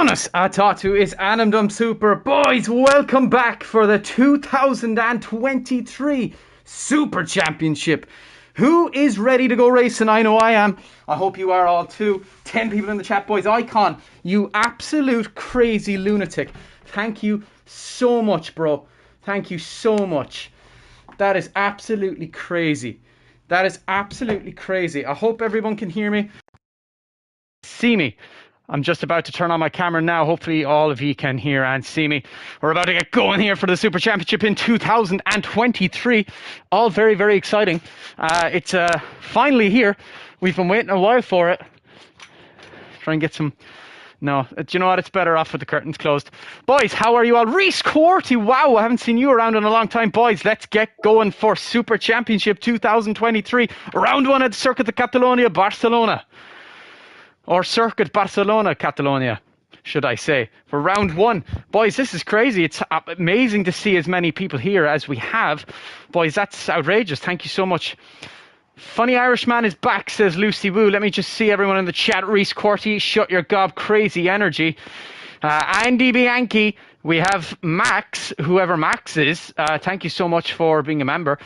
Buenos Atatu is Animdom Super. Boys, welcome back for the 2023 Super Championship. Who is ready to go racing? I know I am. I hope you are all too. 10 people in the chat, boys. Icon, you absolute crazy lunatic. Thank you so much, bro. Thank you so much. That is absolutely crazy. That is absolutely crazy. I hope everyone can hear me. See me. I'm just about to turn on my camera now. Hopefully all of you can hear and see me. We're about to get going here for the Super Championship in 2023. All very, very exciting. It's finally here. We've been waiting a while for it. Try and get some... No, do you know what? It's better off with the curtains closed. Boys, how are you all? Reese Quarty, wow, I haven't seen you around in a long time. Boys, let's get going for Super Championship 2023. Round 1 at Circuit de Catalunya, Barcelona. Or Circuit Barcelona-Catalunya, should I say, for round 1. Boys, this is crazy. It's amazing to see as many people here as we have. Boys, that's outrageous. Thank you so much. Funny Irishman is back, says Lucy Woo. Let me just see everyone in the chat. Reese Quarty, shut your gob, crazy energy. Andy Bianchi, we have Max, whoever Max is. Thank you so much for being a member.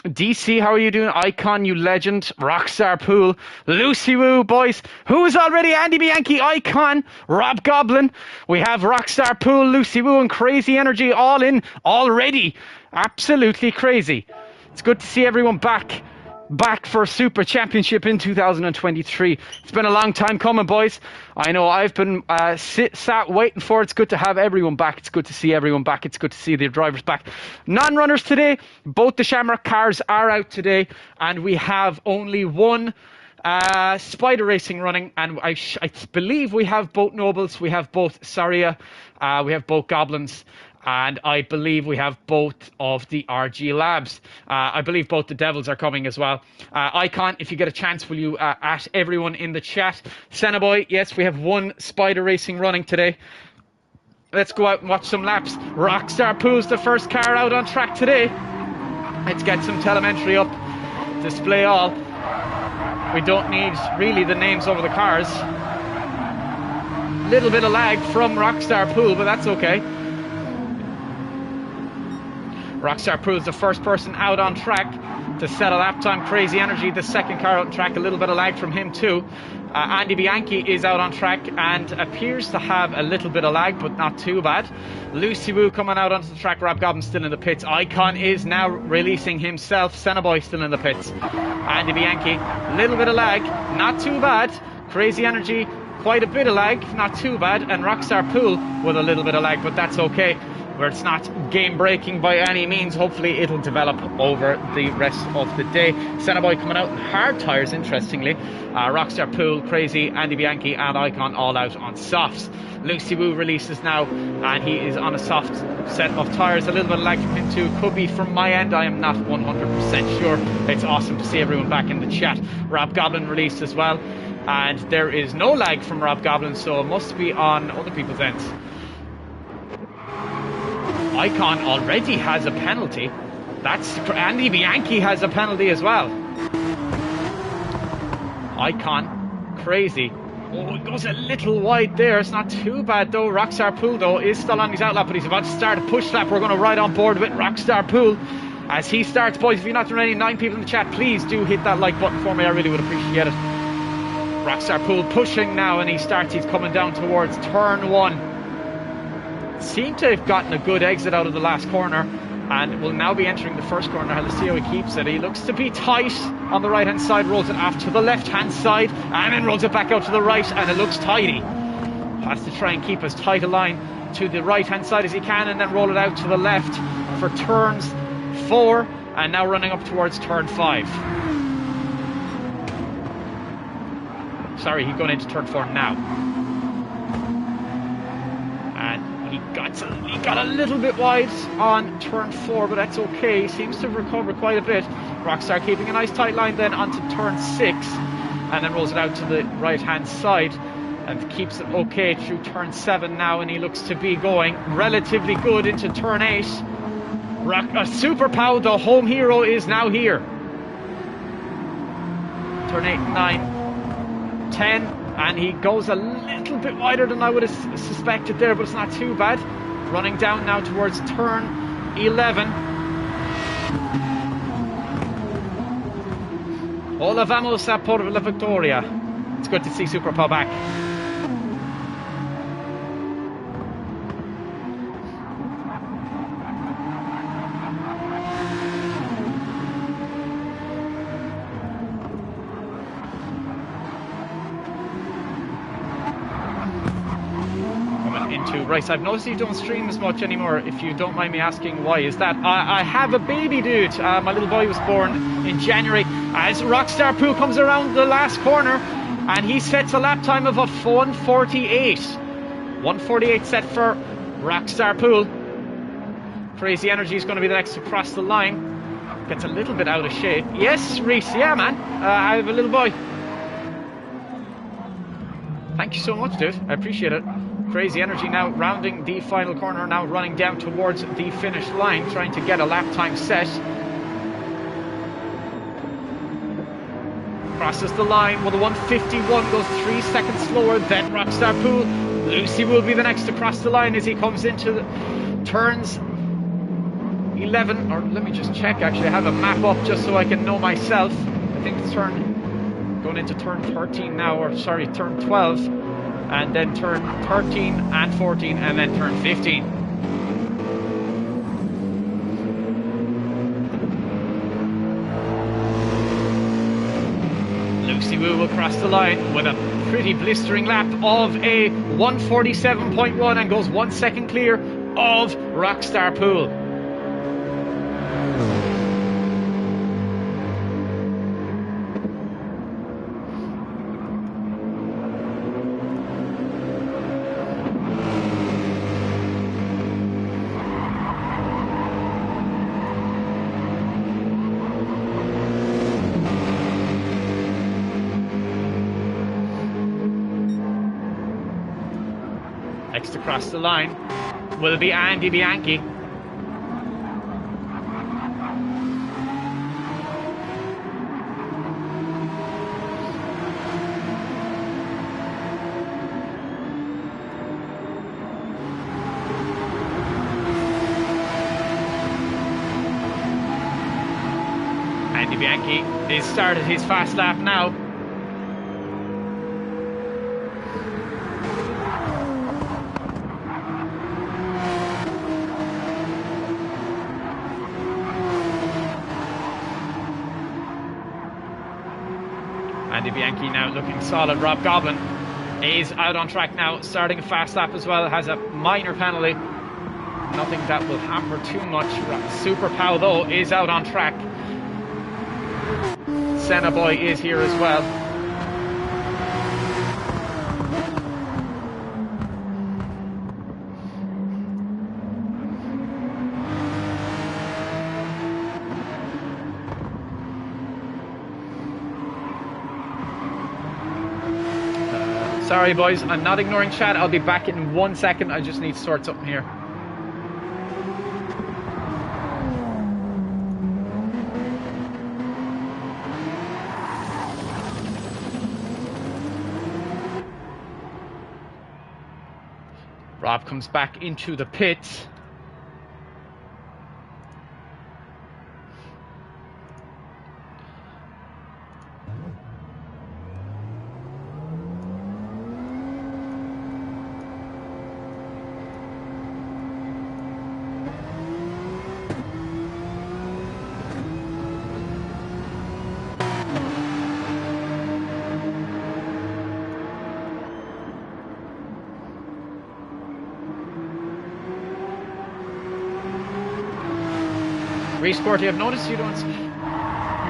DC, how are you doing? Icon, you legend. Rockstar Pool. Lucy Woo, boys. Who is already Andy Bianchi? Icon. Rob Goblin. We have Rockstar Pool, Lucy Woo, and Crazy Energy all in already. Absolutely crazy. It's good to see everyone back for Super Championship in 2023. It's been a long time coming, boys. I know I've been sat waiting for it. It's good to have everyone back. It's good to see everyone back. It's good to see the drivers back. Non-runners today. Both the Shamrock cars are out today, and we have only one Spider Racing running, and I believe we have both Nobles, we have both Saria, we have both Goblins, and I believe we have both of the RG Labs. I believe both the Devils are coming as well. Icon, if you get a chance, will you at everyone in the chat? Sennaboy, yes, we have one Spider Racing running today. Let's go out and watch some laps. Rockstar Pool's the first car out on track today. Let's get some telemetry up. Display all. We don't need really the names over the cars. Little bit of lag from Rockstar Pool, but that's okay. Rockstar Pool is the first person out on track to set a lap time. Crazy Energy, the second car out on track. A little bit of lag from him too. Andy Bianchi is out on track and appears to have a little bit of lag, but not too bad. Lucy Woo coming out onto the track. Rob Goblin still in the pits. Icon is now releasing himself. Sennaboy still in the pits. Andy Bianchi, little bit of lag, not too bad. Crazy Energy, quite a bit of lag, not too bad. And Rockstar Pool with a little bit of lag, but that's okay. Where it's not game breaking by any means. Hopefully it'll develop over the rest of the day. Sennaboy coming out in hard tyres, interestingly. Rockstar Pool, Crazy, Andy Bianchi and Icon all out on softs. Lucy Woo releases now and he is on a soft set of tyres. A little bit of lag from him too. Could be from my end, I am not 100% sure. It's awesome to see everyone back in the chat. Rob Goblin released as well, and there is no lag from Rob Goblin, so it must be on other people's ends. Icon already has a penalty. That's Andy Bianchi has a penalty as well. Icon, Crazy. Oh, it goes a little wide there. It's not too bad though. Rockstar Pool though is still on his outlap, but he's about to start a push lap. We're going to ride on board with Rockstar Pool as he starts. Boys, if you're not remaining 9 people in the chat, please do hit that like button for me. I really would appreciate it. Rockstar Pool pushing now, and he starts. He's coming down towards turn 1. Seemed to have gotten a good exit out of the last corner and will now be entering the first corner. Let's see how he keeps it. He looks to be tight on the right hand side, rolls it off to the left hand side and then rolls it back out to the right, and it looks tidy. Has to try and keep as tight a line to the right hand side as he can and then roll it out to the left for turns 4 and now running up towards turn 5. Sorry, he's going into turn 4 now. He got a little bit wide on turn 4, but that's okay. He seems to have recovered quite a bit. Rockstar keeping a nice tight line then onto turn 6 and then rolls it out to the right hand side and keeps it okay through turn 7 now, and he looks to be going relatively good into turn 8. Super Pow, the home hero, is now here. Turn 8, 9, 10, And he goes a little bit wider than I would have suspected there, but it's not too bad. Running down now towards turn 11. Hola, vamos a por la victoria. It's good to see Super Pau back. Right, I've noticed you don't stream as much anymore. If you don't mind me asking, why is that? I have a baby, dude. My little boy was born in January. As Rockstar Pool comes around the last corner, and he sets a lap time of a 1:48. 1:48 set for Rockstar Pool. Crazy Energy is going to be the next to cross the line. Gets a little bit out of shape. Yes, Reese. Yeah, man. I have a little boy. Thank you so much, dude. I appreciate it. Crazy Energy now rounding the final corner, now running down towards the finish line, trying to get a lap time set. Crosses the line. Well, the 151 goes 3 seconds slower than Rockstar Pool. Lucy will be the next to cross the line as he comes into the turns 11. Or let me just check, actually. I have a map up just so I can know myself. I think it's going into turn 13 now, or sorry, turn 12. And then turn 13 and 14, and then turn 15. Lucy Wu will cross the line with a pretty blistering lap of a 1:47.1 and goes 1 second clear of Rockstar Pool. Next across the line will be Andy Bianchi. Andy Bianchi has started his fast lap now. Andy Bianchi now looking solid. Rob Goblin is out on track now, starting a fast lap as well, has a minor penalty. Nothing that will hamper too much. Super Pau though is out on track. Senna Boy is here as well. Sorry boys, I'm not ignoring chat. I'll be back in 1 second. I just need to sort something here. Rob comes back into the pits. Sporty, I've noticed you don't.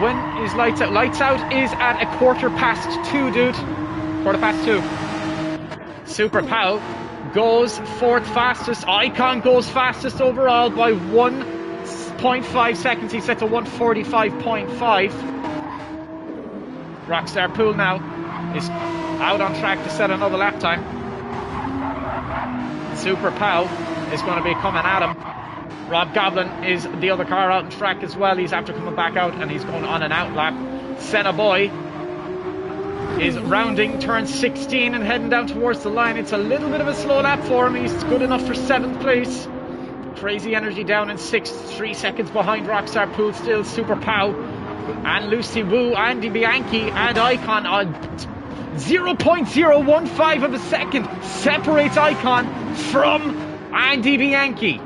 When is lights out? Lights out is at a 2:15, dude. 2:15. Super Pau goes fourth fastest. Icon goes fastest overall by 1.5 seconds. He's set to 1:45.5. Rockstar Pool now is out on track to set another lap time. Super Pau is going to be coming at him. Rob Goblin is the other car out on track as well. He's after coming back out and he's going on an out lap. Senna Boy is rounding turn 16 and heading down towards the line. It's a little bit of a slow lap for him. He's good enough for 7th place. Crazy Energy down in 6th, 3 seconds behind Rockstar Pool still. Super Pow and Lucy Woo, Andy Bianchi and Icon on 0.015 of a second separates Icon from Andy Bianchi.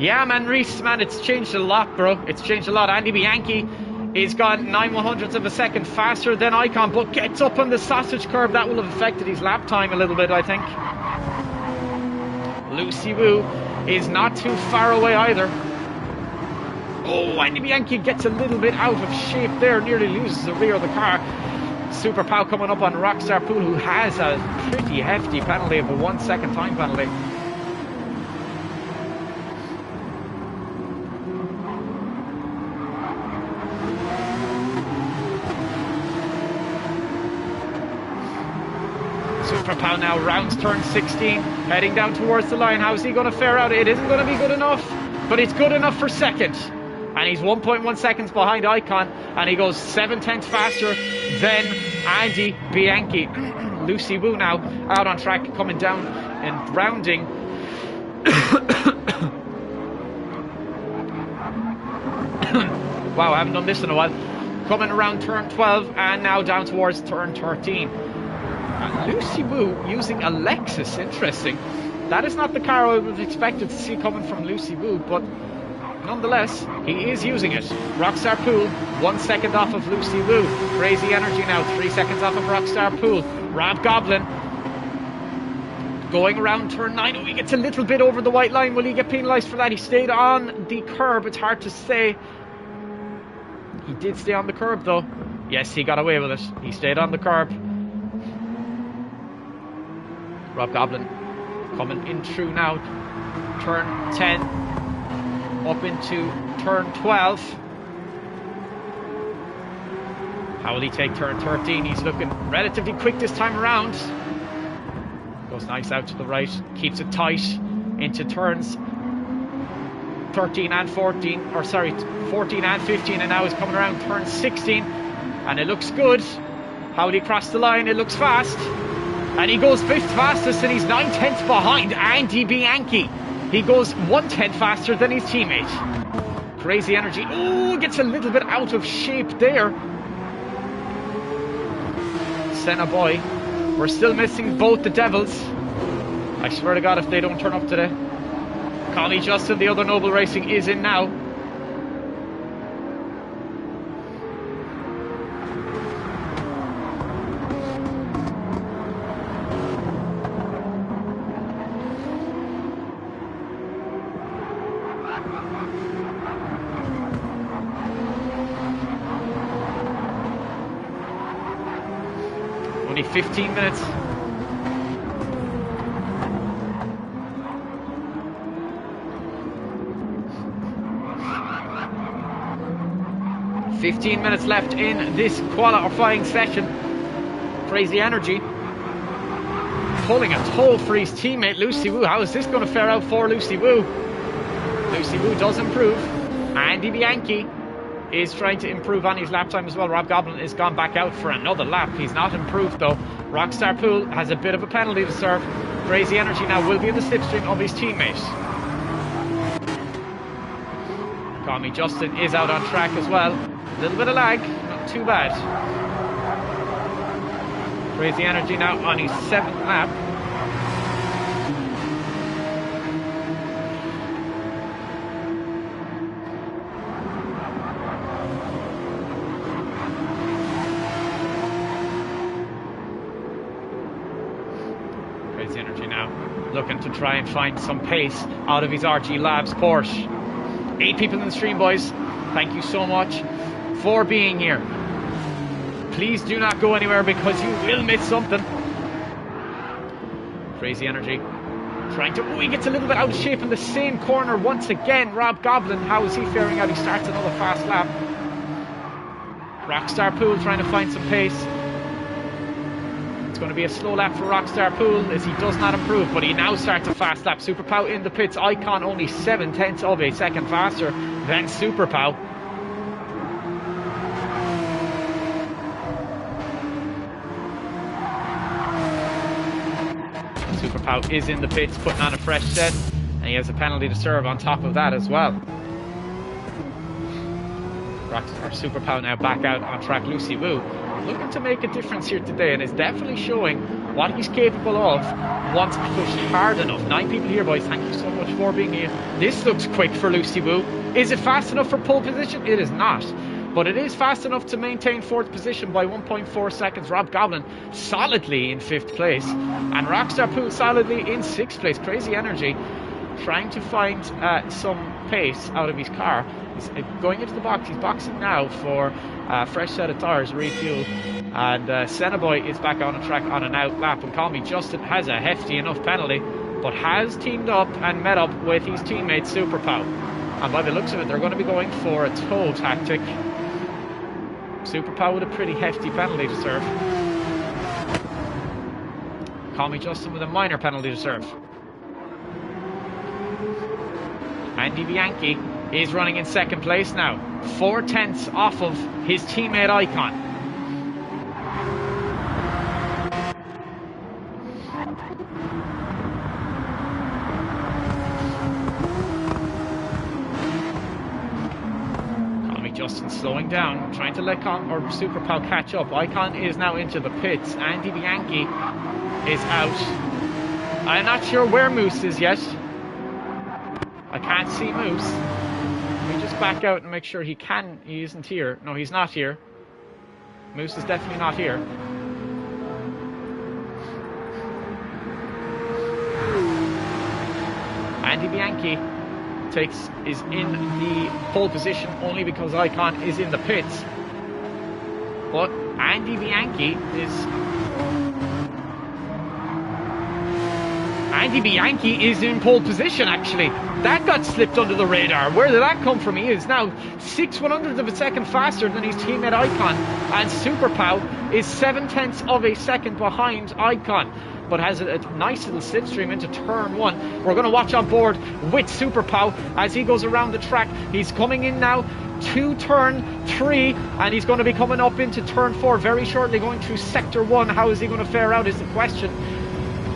Yeah, man, Reese, man, it's changed a lot, bro. It's changed a lot. Andy Bianchi is gone 9/100ths of a second faster than Icon, but gets up on the sausage curve. That will have affected his lap time a little bit, I think. Lucy Woo is not too far away either. Oh, Andy Bianchi gets a little bit out of shape there, nearly loses the rear of the car. Super Pow coming up on Rockstar Pool, who has a pretty hefty penalty of a 1 second time penalty. Super Pow now rounds turn 16, heading down towards the line. How's he going to fare out? It isn't going to be good enough, but it's good enough for second. And he's 1.1 seconds behind Icon, and he goes 7/10 faster than Andy Bianchi. Lucy Woo now out on track, coming down and rounding. Wow, I haven't done this in a while. Coming around turn 12 and now down towards turn 13. And Lucy Woo using a Lexus, interesting. That is not the car I would have expected to see coming from Lucy Woo, but nonetheless, he is using it. Rockstar Pool, 1 second off of Lucy Woo. Crazy Energy now, 3 seconds off of Rockstar Pool. Rob Goblin going around turn 9. Oh, he gets a little bit over the white line. Will he get penalised for that? He stayed on the curb. It's hard to say. He did stay on the curb, though. Yes, he got away with it. He stayed on the curb. Rob Goblin coming in through now. Turn 10. Up into turn 12. How will he take turn 13? He's looking relatively quick this time around. Goes nice out to the right. Keeps it tight into turns 13 and 14. Or sorry, 14 and 15. And now he's coming around turn 16. And it looks good. How will he cross the line? It looks fast. And he goes 5th fastest, and he's 9/10 behind Andy Bianchi. He goes 1/10 faster than his teammate. Crazy Energy. Oh, gets a little bit out of shape there. Senna boy. We're still missing both the Devils. I swear to God if they don't turn up today. Call me Justin, the other Noble Racing is in now. Only 15 minutes. Left in this qualifying session. Crazy Energy pulling a toll for his teammate Lucy Woo. How is this going to fare out for Lucy Woo? Lucy Woo does improve. Andy Bianchi is trying to improve on his lap time as well. Rob Goblin has gone back out for another lap. He's not improved though. Rockstar Pool has a bit of a penalty to serve. Crazy Energy now will be in the slipstream of his teammate. Call me Justin is out on track as well. A little bit of lag, not too bad. Crazy Energy now on his 7th lap. Crazy Energy now looking to try and find some pace out of his RG Labs Porsche. 8 people in the stream, boys. Thank you so much for being here. Please do not go anywhere because you will miss something. Crazy Energy trying to... Oh, he gets a little bit out of shape in the same corner once again. Rob Goblin, how is he faring out? He starts another fast lap. Rockstar Pool trying to find some pace. It's going to be a slow lap for Rockstar Pool as he does not improve, but he now starts a fast lap. Super Pow in the pits. Icon only 7/10 of a second faster than Super Pow. Super Pow is in the pits, putting on a fresh set, and he has a penalty to serve on top of that as well. Rockstar Super Pow now back out on track. Lucy Wu looking to make a difference here today, and is definitely showing what he's capable of once pushed hard enough. 9 people here, boys. Thank you so much for being here. This looks quick for Lucy Wu. Is it fast enough for pole position? It is not. But it is fast enough to maintain 4th position by 1.4 seconds. Rob Goblin solidly in 5th place. And Rockstar Pool solidly in 6th place. Crazy energy. Trying to find some pace out of his car. He's going into the box. He's boxing now for a fresh set of tyres, refuel. And Sennaboy is back on the track on an out lap. And Call Me Justin has a hefty enough penalty, but has teamed up and met up with his teammate Super Pow. And by the looks of it, they're going to be going for a tow tactic. Super Pow with a pretty hefty penalty to serve. Call Me Justin with a minor penalty to serve. Andy Bianchi is running in 2nd place now. 4/10 off of his teammate Icon. Justin slowing down, trying to let Super Pow catch up. Icon is now into the pits. Andy Bianchi is out. I'm not sure where Moose is yet. I can't see Moose. Let me just back out and make sure he isn't here. No, he's not here. Moose is definitely not here. Andy Bianchi is in the pole position only because Icon is in the pits. But Andy Bianchi is in pole position, actually. That got slipped under the radar. Where did that come from? He is now 6/100ths of a second faster than his teammate Icon, and Super Pow is 7/10 of a second behind Icon, but has a nice little slipstream into turn 1. We're going to watch on board with Super Pow as he goes around the track. He's coming in now to turn 3, and he's going to be coming up into turn 4 very shortly, going through sector 1. How is he going to fare out is the question.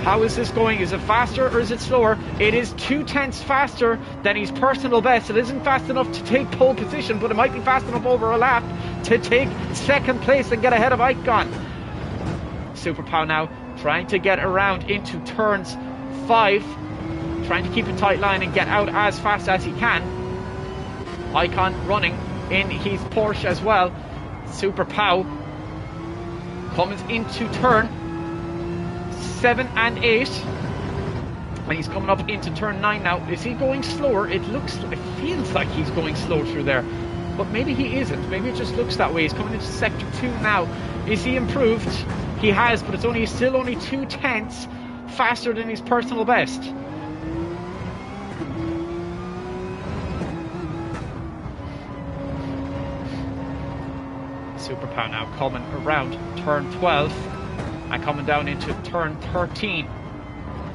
How is this going? Is it faster or is it slower? It is 2/10 faster than his personal best. It isn't fast enough to take pole position, but it might be fast enough over a lap to take 2nd place and get ahead of Icon. Super Pow now trying to get around into turns 5, trying to keep a tight line and get out as fast as he can. Icon running in his Porsche as well. Super Pow comes into turn 7 and 8, and he's coming up into turn 9 now. Is he going slower? It feels like he's going slow through there, but maybe he isn't. Maybe it just looks that way. He's coming into sector 2 now. Is he improved? He has, but it's still only 2/10 faster than his personal best. Super Pow now coming around turn 12 and coming down into turn 13.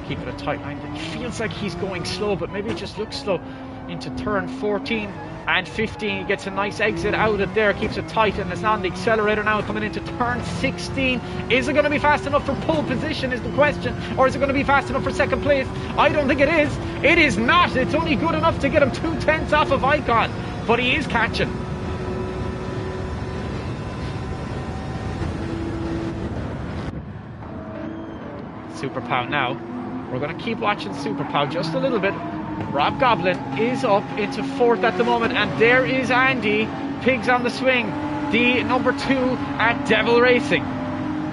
Keeping a tight line. It feels like he's going slow, but maybe it just looks slow into turn 14 and 15. He gets a nice exit out of there, keeps it tight, and is on the accelerator now coming into turn 16. Is it going to be fast enough for pole position is the question, or is it going to be fast enough for 2nd place? I don't think it is. It is not. It's only good enough to get him 2/10 off of Icon, but he is catching. Super Pow now. We're going to keep watching Super Pow just a little bit. Rob Goblin is up into 4th at the moment, and there is Andy, Pigs on the Swing, the number 2 at Devil Racing.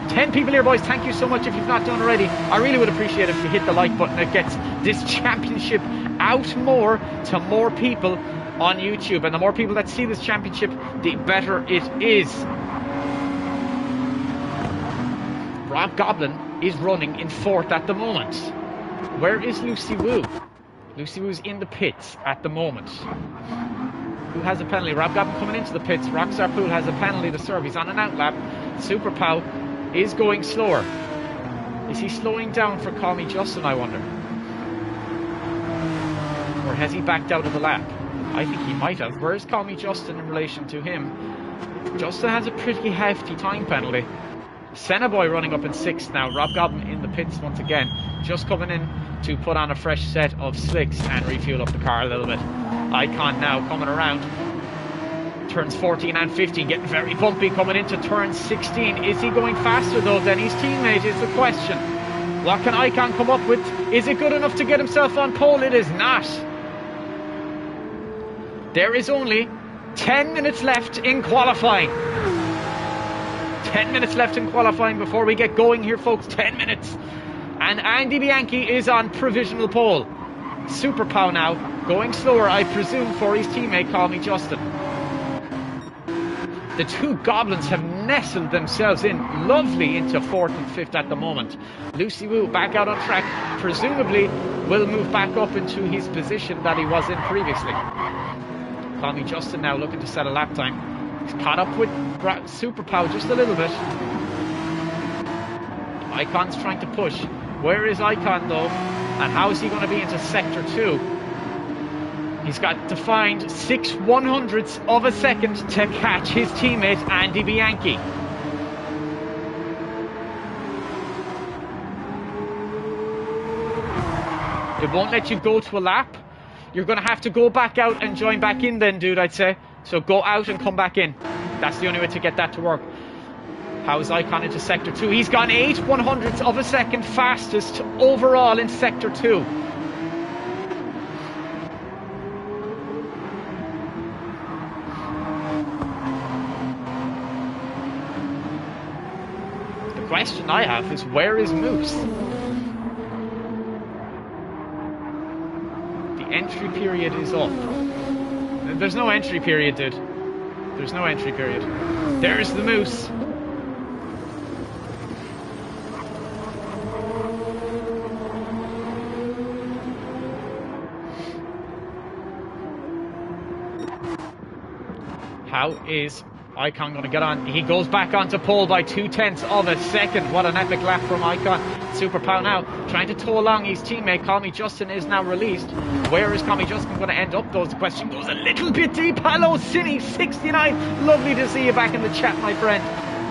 10 people here, boys. Thank you so much if you've not done already. I really would appreciate it if you hit the like button. It gets this championship out more to more people on YouTube, and the more people that see this championship, the better it is. Rob Goblin is running in 4th at the moment. Where is Lucy Wu? Lucy Wu's in the pits at the moment. Who has a penalty? Rob Goblin coming into the pits. Rockstar Pool has a penalty to serve. He's on an out lap. Super Pow is going slower. Is he slowing down for Call Me Justin, I wonder? Or has he backed out of the lap? I think he might have. Where's Call Me Justin in relation to him? Justin has a pretty hefty time penalty. Senna Boy running up in 6th now. Rob Goblin in the pits once again. Just coming in to put on a fresh set of slicks and refuel up the car a little bit. Icon now coming around. Turns 14 and 15 getting very bumpy coming into turn 16. Is he going faster though than his teammate is the question. What can Icon come up with? Is it good enough to get himself on pole? It is not. There is only 10 minutes left in qualifying. 10 minutes left in qualifying before we get going here, folks. 10 minutes. And Andy Bianchi is on provisional pole. Super Pow now, going slower, I presume, for his teammate, Call Me Justin. The two Goblins have nestled themselves in lovely into 4th and 5th at the moment. Lucy Wu back out on track, presumably will move back up into his position that he was in previously. Call Me Justin now looking to set a lap time. He's caught up with Super Pow just a little bit. Icon's trying to push. Where is Icon though? And how is he going to be into sector 2? He's got to find 6 100ths of a second to catch his teammate Andy Bianchi. It won't let you go to a lap. You're going to have to go back out and join back in then, dude, I'd say. So go out and come back in. That's the only way to get that to work. How is Icon into sector 2? He's gone 8 100ths of a second fastest overall in sector 2. The question I have is, where is Moose? The entry period is up. There's no entry period, dude. There's no entry period. There's the Moose. How is Icon going to get on? He goes back onto pole by 2/10 of a second. What an epic lap from Icon. Super Pow now trying to tow along his teammate. Call Me Justin is now released. Where is Call Me Justin going to end up though? The question goes a little bit deep. Hello Cine 69. Lovely to see you back in the chat, my friend.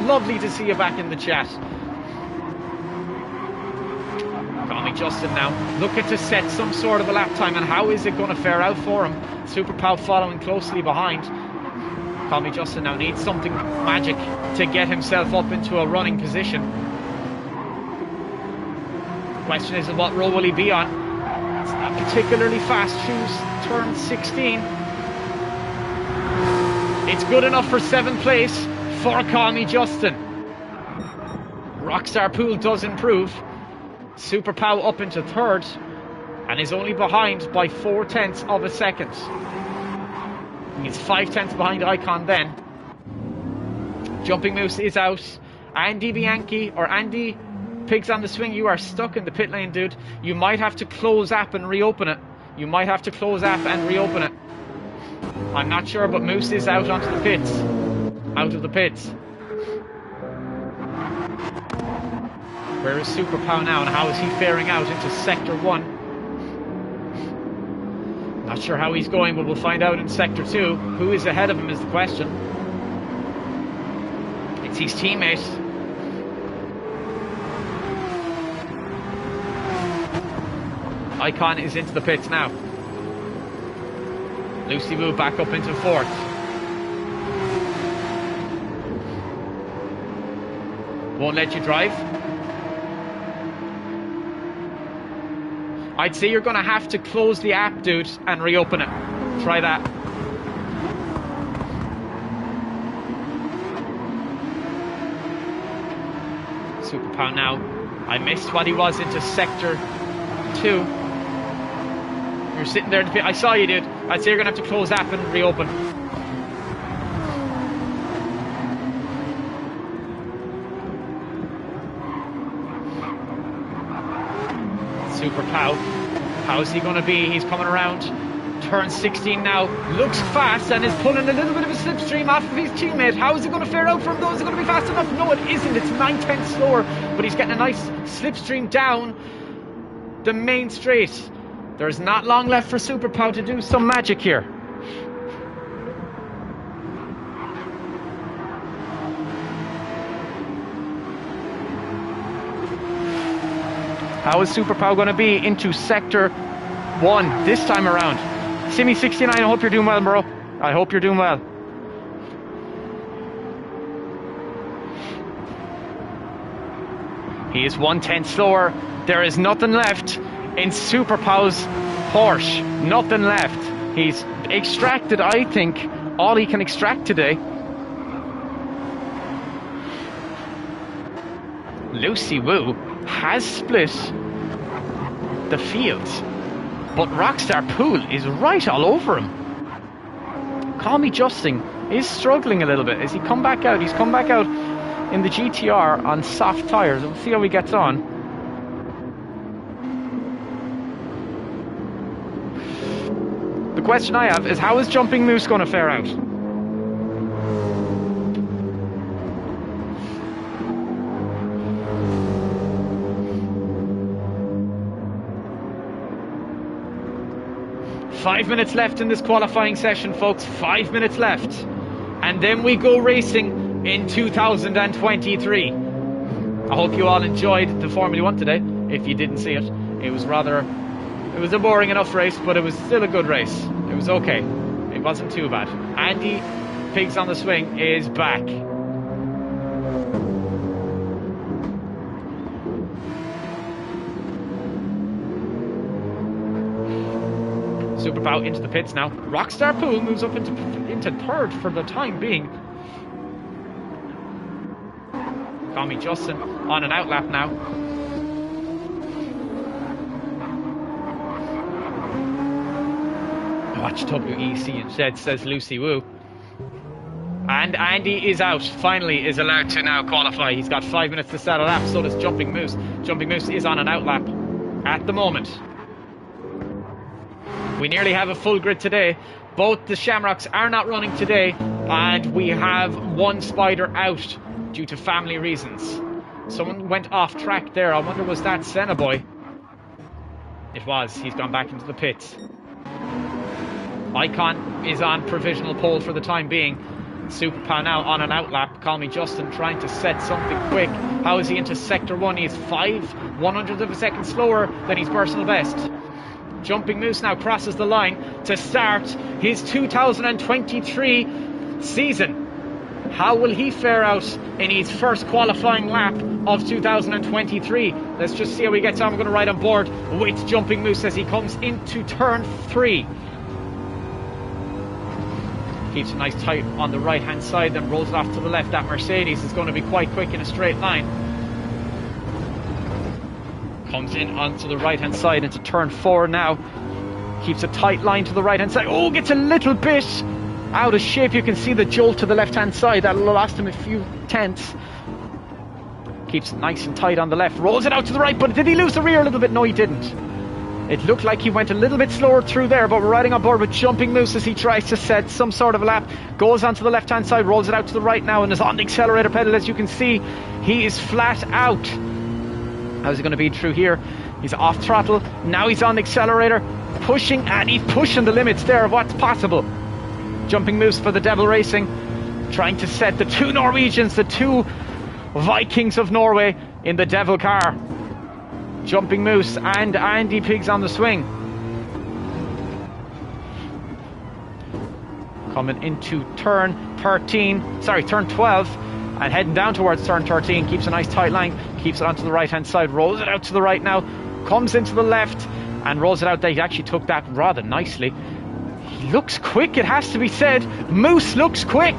Lovely to see you back in the chat. Call Me Justin now looking to set some sort of a lap time, and how is it going to fare out for him? Super Pow following closely behind. Call Me Justin now needs something magic to get himself up into a running position. Question is, what row will he be on? It's not particularly fast shoes. Turn 16. It's good enough for 7th place for Call Me Justin. Rockstar Pool does improve. Super Pow up into 3rd and is only behind by 4/10 of a second. He's 5/10 behind Icon then. Jumping Moose is out. Andy Bianchi, or Andy Pigs on the Swing, you are stuck in the pit lane, dude. You might have to close app and reopen it. You might have to close app and reopen it. I'm not sure, but Moose is out onto the pits. Out of the pits. Where is Super Pow now, and how is he faring out into sector 1? Not sure how he's going, but we'll find out in sector 2. Who is ahead of him is the question. It's his teammate. Icon is into the pits now. Lucy Wu back up into 4th. Won't let you drive. I'd say you're going to have to close the app, dude, and reopen it. Try that. Super Pow now. I missed what he was into sector 2. You're sitting there in the pit. I saw you, dude. I'd say you're going to have to close app and reopen. Super Pow. How's he going to be? He's coming around Turn 16 now, looks fast and is pulling a little bit of a slipstream off of his teammate. How is it going to fare out from those? Is it going to be fast enough? No, it isn't. It's 9/10 slower, but he's getting a nice slipstream down the main straight. There's not long left for Super Pow to do some magic here. How is Super Pow going to be into Sector 1 this time around? Simi69, I hope you're doing well, bro. I hope you're doing well. He is 1/10 slower. There is nothing left in Super Pow's Porsche. Nothing left. He's extracted, I think, all he can extract today. Lucy Woo has split the field, but Rockstar Pool is right all over him. Call Me Justin is struggling a little bit. Has he come back out? He's come back out in the GTR on soft tyres. We'll see how he gets on. The question I have is, how is Jumping Moose going to fare out? Five minutes left in this qualifying session, folks. 5 minutes left. And then we go racing in 2023. I hope you all enjoyed the Formula 1 today. If you didn't see it, it was a boring enough race, but it was still a good race. It was okay. It wasn't too bad. Andy Pigs on the Swing is back. Super Pow into the pits now. Rockstar Pool moves up into third for the time being. Call Me Justin on an outlap now. Watch WEC instead, says Lucy Woo. And Andy is out. Finally is allowed to now qualify. He's got 5 minutes to start a lap. So does Jumping Moose. Jumping Moose is on an outlap at the moment. We nearly have a full grid today. Both the Shamrocks are not running today, and we have one Spider out due to family reasons. Someone went off track there. I wonder, was that Senna Boy? It was. He's gone back into the pits. Icon is on provisional pole for the time being. Super Pow now on an outlap. Call Me Justin trying to set something quick. How is he into Sector 1? He's 5/100th of a second slower than his personal best. Jumping Moose now crosses the line to start his 2023 season. How will he fare out in his first qualifying lap of 2023? Let's just see how he gets on. We're going to ride on board with Jumping Moose as he comes into turn 3. Keeps a nice tight on the right hand side, then rolls it off to the left. That Mercedes is going to be quite quick in a straight line. Comes in onto the right hand side into turn 4 now. Keeps a tight line to the right hand side. Oh, gets a little bit out of shape. You can see the jolt to the left hand side. That lost him a few tenths. Keeps it nice and tight on the left. Rolls it out to the right, but did he lose the rear a little bit? No, he didn't. It looked like he went a little bit slower through there, but we're riding on board with Jumping Moose as he tries to set some sort of a lap. Goes onto the left hand side, rolls it out to the right now, and is on the accelerator pedal. As you can see, he is flat out. How's he going to be through here? He's off throttle. Now he's on the accelerator, pushing, and he's pushing the limits there of what's possible. Jumping Moose for the Devil Racing, trying to set the two Norwegians, the two Vikings of Norway in the Devil car. Jumping Moose and Andy Pigs on the Swing. Coming into turn 12. And heading down towards turn 13, keeps a nice tight line, keeps it onto the right hand side, rolls it out to the right now, comes into the left and rolls it out there. He actually took that rather nicely. He looks quick, it has to be said. Moose looks quick.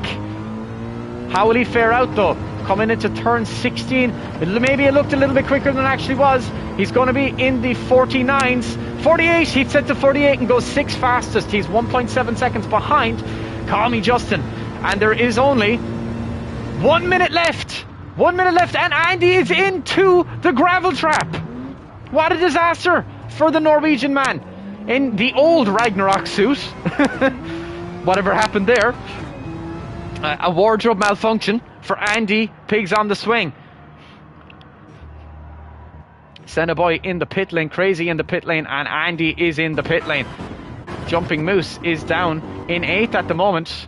How will he fare out though? Coming into turn 16, maybe it looked a little bit quicker than it actually was. He's going to be in the 49s. 48, he'd set to 48 and goes 6th fastest. He's 1.7 seconds behind Call Me Justin. And there is only 1 minute left. 1 minute left, and Andy is into the gravel trap. What a disaster for the Norwegian man. in the old Ragnarok suit. Whatever happened there. A wardrobe malfunction for Andy. Pigs on the swing. Boy in the pit lane, Crazy in the pit lane, and Andy is in the pit lane. Jumping Moose is down in 8th at the moment.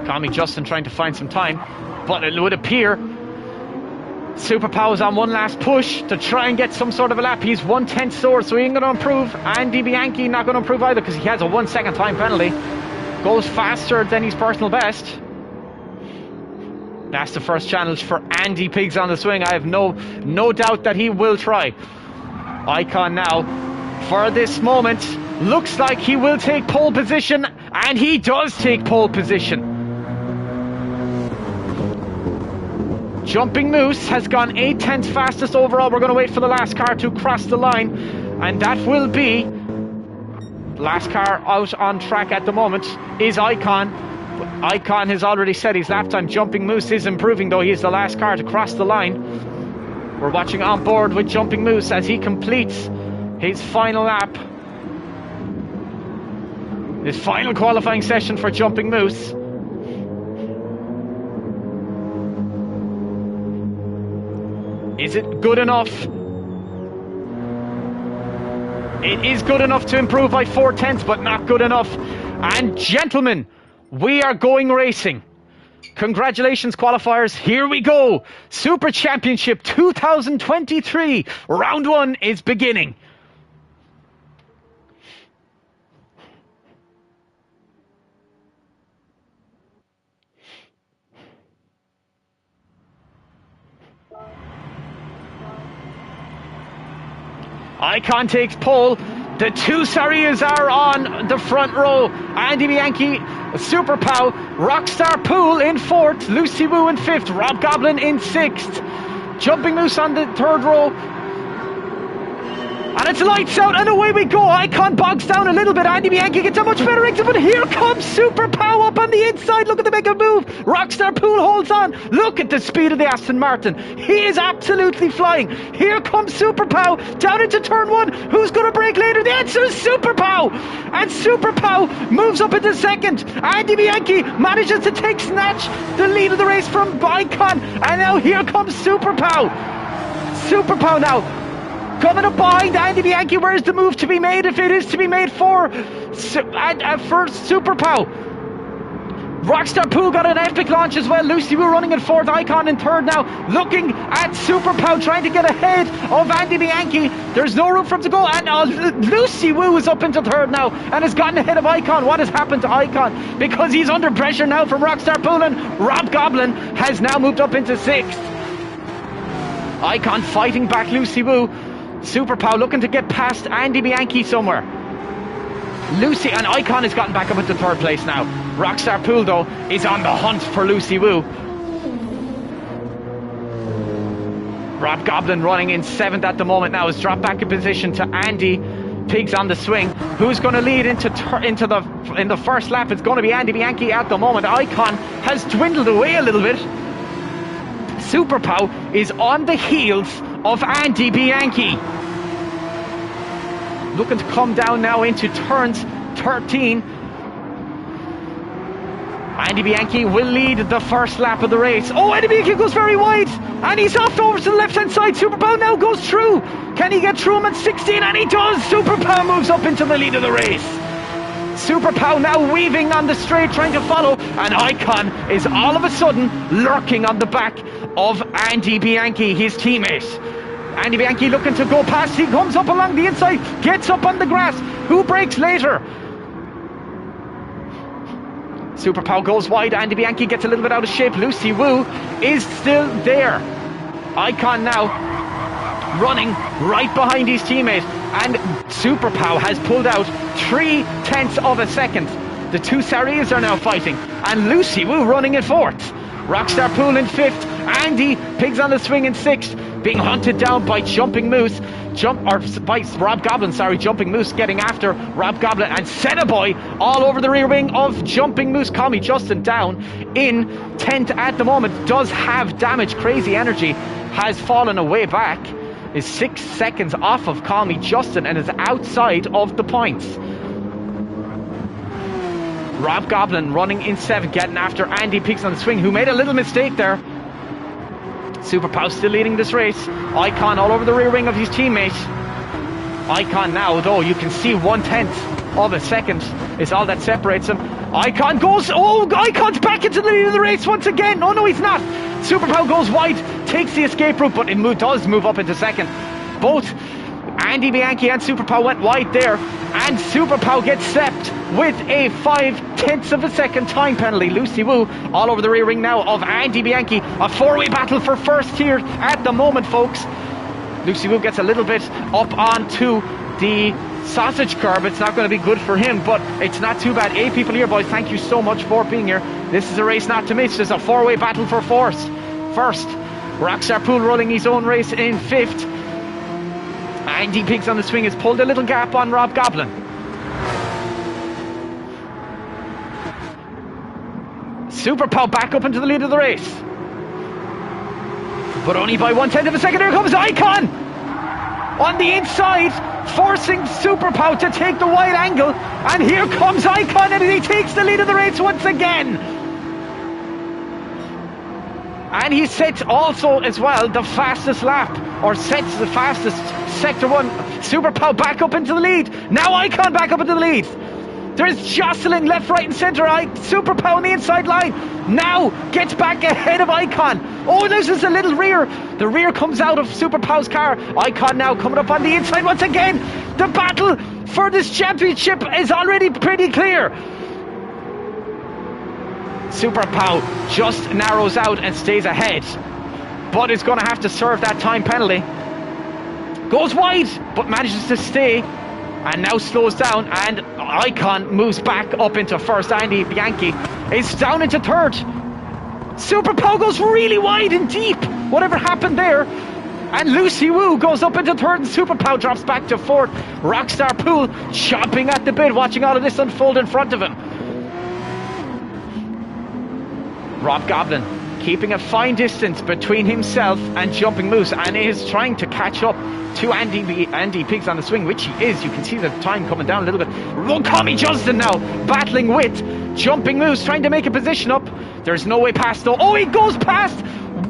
Call me Justin trying to find some time, but it would appear Super Pow's on one last push to try and get some sort of a lap. He's 1/10 sore, so he ain't going to improve. Andy Bianchi not going to improve either because he has a 1 second time penalty. Goes faster than his personal best. That's the first challenge for Andy Pigs on the swing. I have no doubt that he will try. Icon now, for this moment, looks like he will take pole position, and he does take pole position. Jumping Moose has gone 8/10 fastest overall. We're going to wait for the last car to cross the line, and that will be last car out on track at the moment is Icon. Icon has already set his lap time. Jumping Moose is improving, though. He is the last car to cross the line. We're watching on board with Jumping Moose as he completes his final lap. His final qualifying session for Jumping Moose. Is it good enough? It is good enough to improve by 4/10, but not good enough. And gentlemen, we are going racing. Congratulations, qualifiers. Here we go. Super Championship 2023. Round 1 is beginning. Icon takes pole. The two Sarias are on the front row. Andy Bianchi, Super Pow, Rockstar Pool in 4th, Lucy Woo in 5th, Rob Goblin in 6th. Jumping Moose on the 3rd row. And it's lights out, and away we go. Icon bogs down a little bit. Andy Bianchi gets a much better exit, but here comes Super Pow up on the inside. Look at the big move. Rockstar Pool holds on. Look at the speed of the Aston Martin. He is absolutely flying. Here comes Super Pow down into turn 1. Who's going to break later? The answer is Super Pow. And Super Pow moves up into 2nd. Andy Bianchi manages to take snatch the lead of the race from Icon. And now here comes Super Pow. Super Pow now coming up behind Andy Bianchi. Where is the move to be made, if it is to be made for Super Pow? Rockstar Pooh got an epic launch as well. Lucy Woo running in 4th, Icon in 3rd now. Looking at Super Pow trying to get ahead of Andy Bianchi. There's no room for him to go. And Lucy Woo is up into 3rd now and has gotten ahead of Icon. What has happened to Icon? Because he's under pressure now from Rockstar Pooh, and Rob Goblin has now moved up into 6th. Icon fighting back Lucy Woo. Super Pow looking to get past Andy Bianchi somewhere. Lucy and Icon has gotten back up into 3rd place now. Rockstar Pool, though, is on the hunt for Lucy Woo. Rob Goblin running in 7th at the moment now has dropped back in position to Andy Pigs on the swing. Who's going to lead in the first lap? It's going to be Andy Bianchi at the moment. Icon has dwindled away a little bit. Super Pow is on the heels of Andy Bianchi. Looking to come down now into turns 13. Andy Bianchi will lead the first lap of the race. Oh, Andy Bianchi goes very wide, and he's off over to the left-hand side. Super Pow now goes through. Can he get through him at 16? And he does. Super Pow moves up into the lead of the race. Super Pow now weaving on the straight, trying to follow, and Icon is all of a sudden lurking on the back of Andy Bianchi, his teammate. Andy Bianchi looking to go past. He comes up along the inside, gets up on the grass. Who breaks later? Super Pow goes wide. Andy Bianchi gets a little bit out of shape. Lucy Woo is still there. Icon now running right behind his teammate, and Super Pow has pulled out 3/10 of a second. The two Sarias are now fighting, and Lucy Woo running in 4th. Rockstar Pool in 5th. Andy Pigs on the swing in 6th, being hunted down by Jumping Moose. By Rob Goblin, sorry. Jumping Moose getting after Rob Goblin, and Boy all over the rear wing of Jumping Moose. Call me Justin down in 10th at the moment. Does have damage. Crazy Energy has fallen away back. is 6 seconds off of Call Me Justin and is outside of the points. Rob Goblin running in 7th, getting after Andy Peaks on the swing, who made a little mistake there. Super Pow still leading this race. Icon all over the rear wing of his teammate. Icon now, though, you can see 1/10 of a second is all that separates him. Icon goes, oh, Icon's back into the lead of the race once again. Oh no, he's not. Super Pow goes wide, takes the escape route, but it does move up into second. Both Andy Bianchi and Super Pow went wide there, and Super Pow gets stepped with a 5/10 of a second time penalty. Lucy Wu all over the rear wing now of Andy Bianchi. A 4-way battle for first here at the moment, folks. Lucy Wu gets a little bit up onto the sausage curb. It's not going to be good for him, but it's not too bad. 8 people here, boys. Thank you so much for being here. This is a race not to miss. There's a 4-way battle for first. Rockstar Pool rolling his own race in 5th. Andy Pigs on the swing has pulled a little gap on Rob Goblin. Super Pow back up into the lead of the race, but only by 1/10 of a second. Here comes Icon on the inside, forcing Super Pow to take the wide angle, and here comes Icon, and he takes the lead of the race once again. And he sets also as well the fastest lap, or sets the fastest sector 1. Super Pow back up into the lead. Now Icon back up into the lead. There's jostling left, right and centre. Super Pow on the inside line now gets back ahead of Icon. Oh, this is a little rear. The rear comes out of Super Pow's car. Icon now coming up on the inside once again. The battle for this championship is already pretty clear. Super Pow just narrows out and stays ahead, but is going to have to serve that time penalty. Goes wide, but manages to stay, and now slows down, and Icon moves back up into first. Andy Bianchi is down into 3rd. Super Pow goes really wide and deep. Whatever happened there? And Lucy Wu goes up into 3rd, and Super Pow drops back to 4th. Rockstar Pool chomping at the bit, watching all of this unfold in front of him. Rob Goblin keeping a fine distance between himself and Jumping Moose, and is trying to catch up to Andy Pigs on the swing, which he is. You can see the time coming down a little bit. Tommy Justin now battling with Jumping Moose, trying to make a position up. There's no way past though. Oh, he goes past.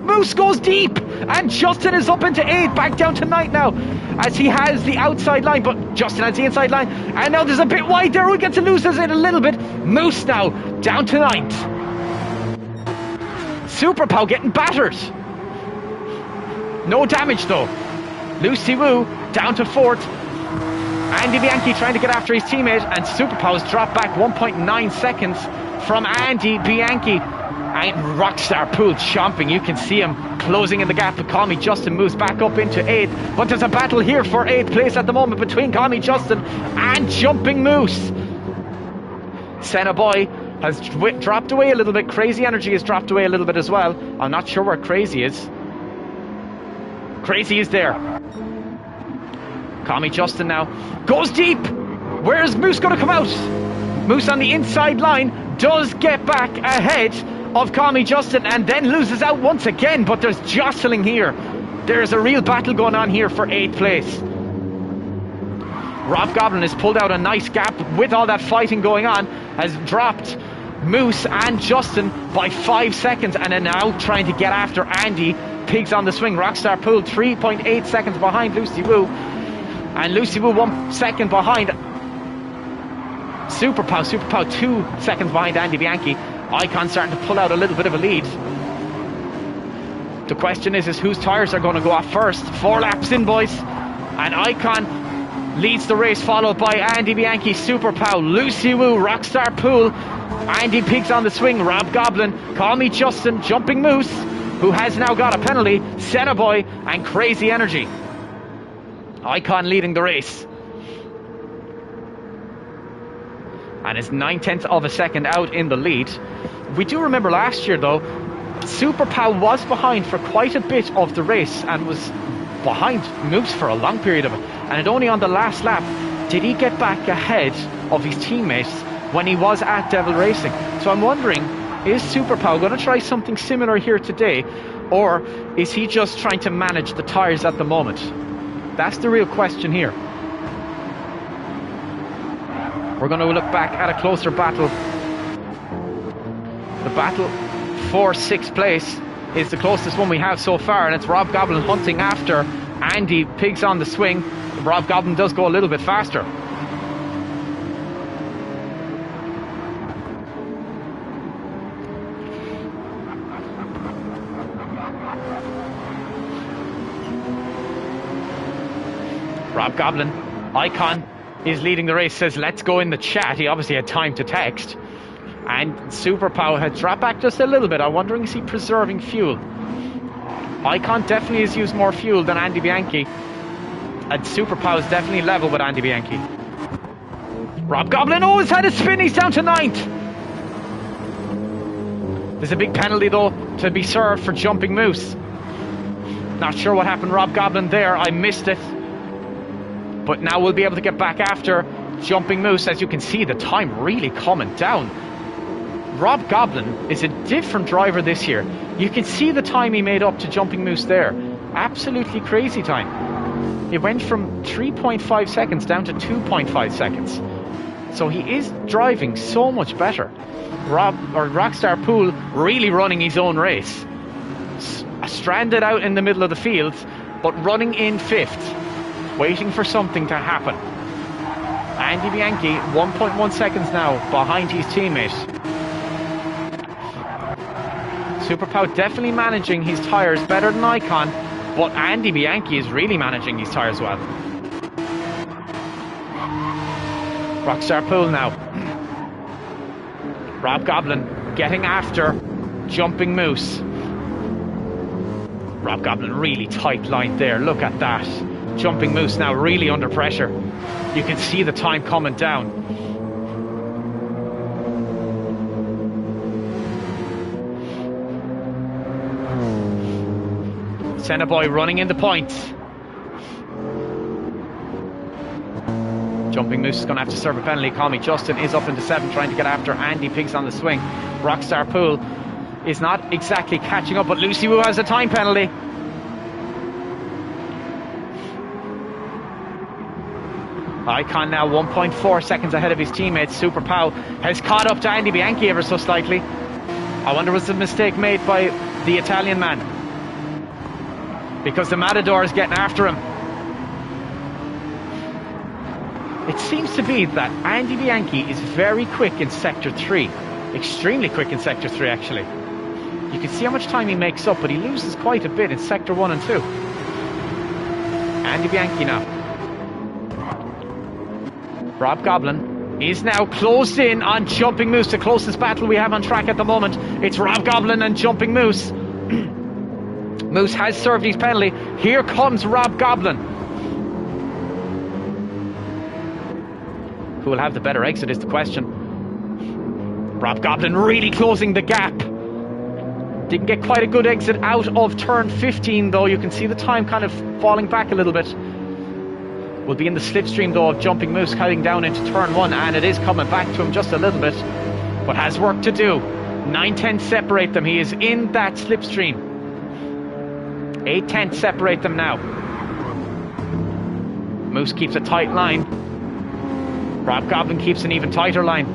Moose goes deep, and Justin is up into 8th, back down to 9th now, as he has the outside line, but Justin has the inside line, and now there's a bit wide there. We get to lose it a little bit. Moose now down to 9th. Super Pow getting battered. No damage though. Lucy Wu down to 4th. Andy Bianchi trying to get after his teammate, and Super Pow's dropped back 1.9 seconds from Andy Bianchi. And Rockstar Pool chomping. You can see him closing in the gap, but Call Me Justin moves back up into 8th. But there's a battle here for 8th place at the moment between Call Me Justin and Jumping Moose. Senna Boy has dropped away a little bit. Crazy Energy has dropped away a little bit as well. I'm not sure where Crazy is. Crazy is there. Call Me Justin now goes deep. Where's Moose going to come out? Moose on the inside line does get back ahead of Call Me Justin, and then loses out once again, but there's jostling here. There's a real battle going on here for 8th place. Rob Goblin has pulled out a nice gap with all that fighting going on, has dropped Moose and Justin by 5 seconds, and are now trying to get after Andy Pigs on the swing. Rockstar Pool 3.8 seconds behind Lucy Wu, and Lucy Wu 1 second behind Super Pow. Super Pow 2 seconds behind Andy Bianchi. Icon starting to pull out a little bit of a lead. The question is whose tyres are going to go off first. 4 laps in, boys, and Icon leads the race, followed by Andy Bianchi, Super Pow, Lucy Wu, Rockstar Pool, Andy Pigs on the swing, Rob Goblin, Call Me Justin, Jumping Moose, who has now got a penalty, Senna Boy, and Crazy Energy. Icon leading the race, and is 9/10 of a second out in the lead. We do remember last year though, Super Pow was behind for quite a bit of the race, and was behind Moose for a long period of it, and it only on the last lap did he get back ahead of his teammates when he was at Devil Racing. So I'm wondering, is Super Pow going to try something similar here today, or is he just trying to manage the tyres at the moment? That's the real question here. We're going to look back at a closer battle. The battle for 6th place is the closest one we have so far, and it's Rob Goblin hunting after Andy. Pigs on the swing. Rob Goblin does go a little bit faster. Rob Goblin, Icon, is leading the race, says let's go in the chat. He obviously had time to text. And Super Pow had dropped back just a little bit. I'm wondering, is he preserving fuel? Icon definitely has used more fuel than Andy Bianchi. And Super Pow is definitely level with Andy Bianchi. Rob Goblin, oh, he's had a spin. He's down to 9th. There's a big penalty, though, to be served for Jumping Moose. Not sure what happened, Rob Goblin, there. I missed it. But now we'll be able to get back after Jumping Moose. As you can see, the time really coming down. Rob Goblin is a different driver this year. You can see the time he made up to Jumping Moose there. Absolutely crazy time. It went from 3.5 seconds down to 2.5 seconds. So he is driving so much better. Rockstar Pool really running his own race. Stranded out in the middle of the field, but running in 5th. Waiting for something to happen. Andy Bianchi, 1.1 seconds now behind his teammate. Super Pow definitely managing his tyres better than Icon, but Andy Bianchi is really managing his tyres well. Rockstar Pool now. Rob Goblin getting after Jumping Moose. Rob Goblin really tight line there, look at that. Jumping Moose now really under pressure. You can see the time coming down. Senna Boy running in the point. Jumping Moose is going to have to serve a penalty. Call me Justin is up into 7th, trying to get after Andy. Pigs on the swing. Rockstar Pool is not exactly catching up, but Lucy Wu has a time penalty. Icon now 1.4 seconds ahead of his teammates. Super Pow has caught up to Andy Bianchi ever so slightly. I wonder was the mistake made by the Italian man, because the Matador is getting after him. It seems to be that Andy Bianchi is very quick in Sector 3. Extremely quick in Sector 3, actually. You can see how much time he makes up, but he loses quite a bit in Sector 1 and 2. Andy Bianchi now. Rob Goblin is now closed in on Jumping Moose, the closest battle we have on track at the moment. It's Rob Goblin and Jumping Moose. Moose has served his penalty. Here comes Rob Goblin. Who will have the better exit is the question. Rob Goblin really closing the gap. Didn't get quite a good exit out of turn 15, though. You can see the time kind of falling back a little bit. Will be in the slipstream, though, of Jumping Moose heading down into turn 1, and it is coming back to him just a little bit, but has work to do. 9/10 separate them. He is in that slipstream. 8/10 separate them now. Moose keeps a tight line. Rob Goblin keeps an even tighter line.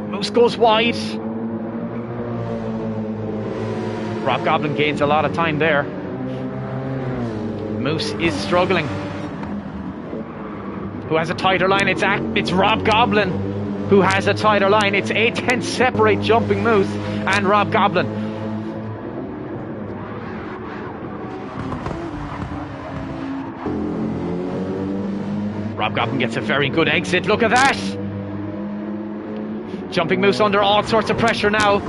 Moose goes wide. Rob Goblin gains a lot of time there. Moose is struggling. Who has a tighter line? It's Rob Goblin who has a tighter line. It's 8/10 separate Jumping Moose and Rob Goblin. Rob Goblin gets a very good exit. Look at that. Jumping Moose under all sorts of pressure now.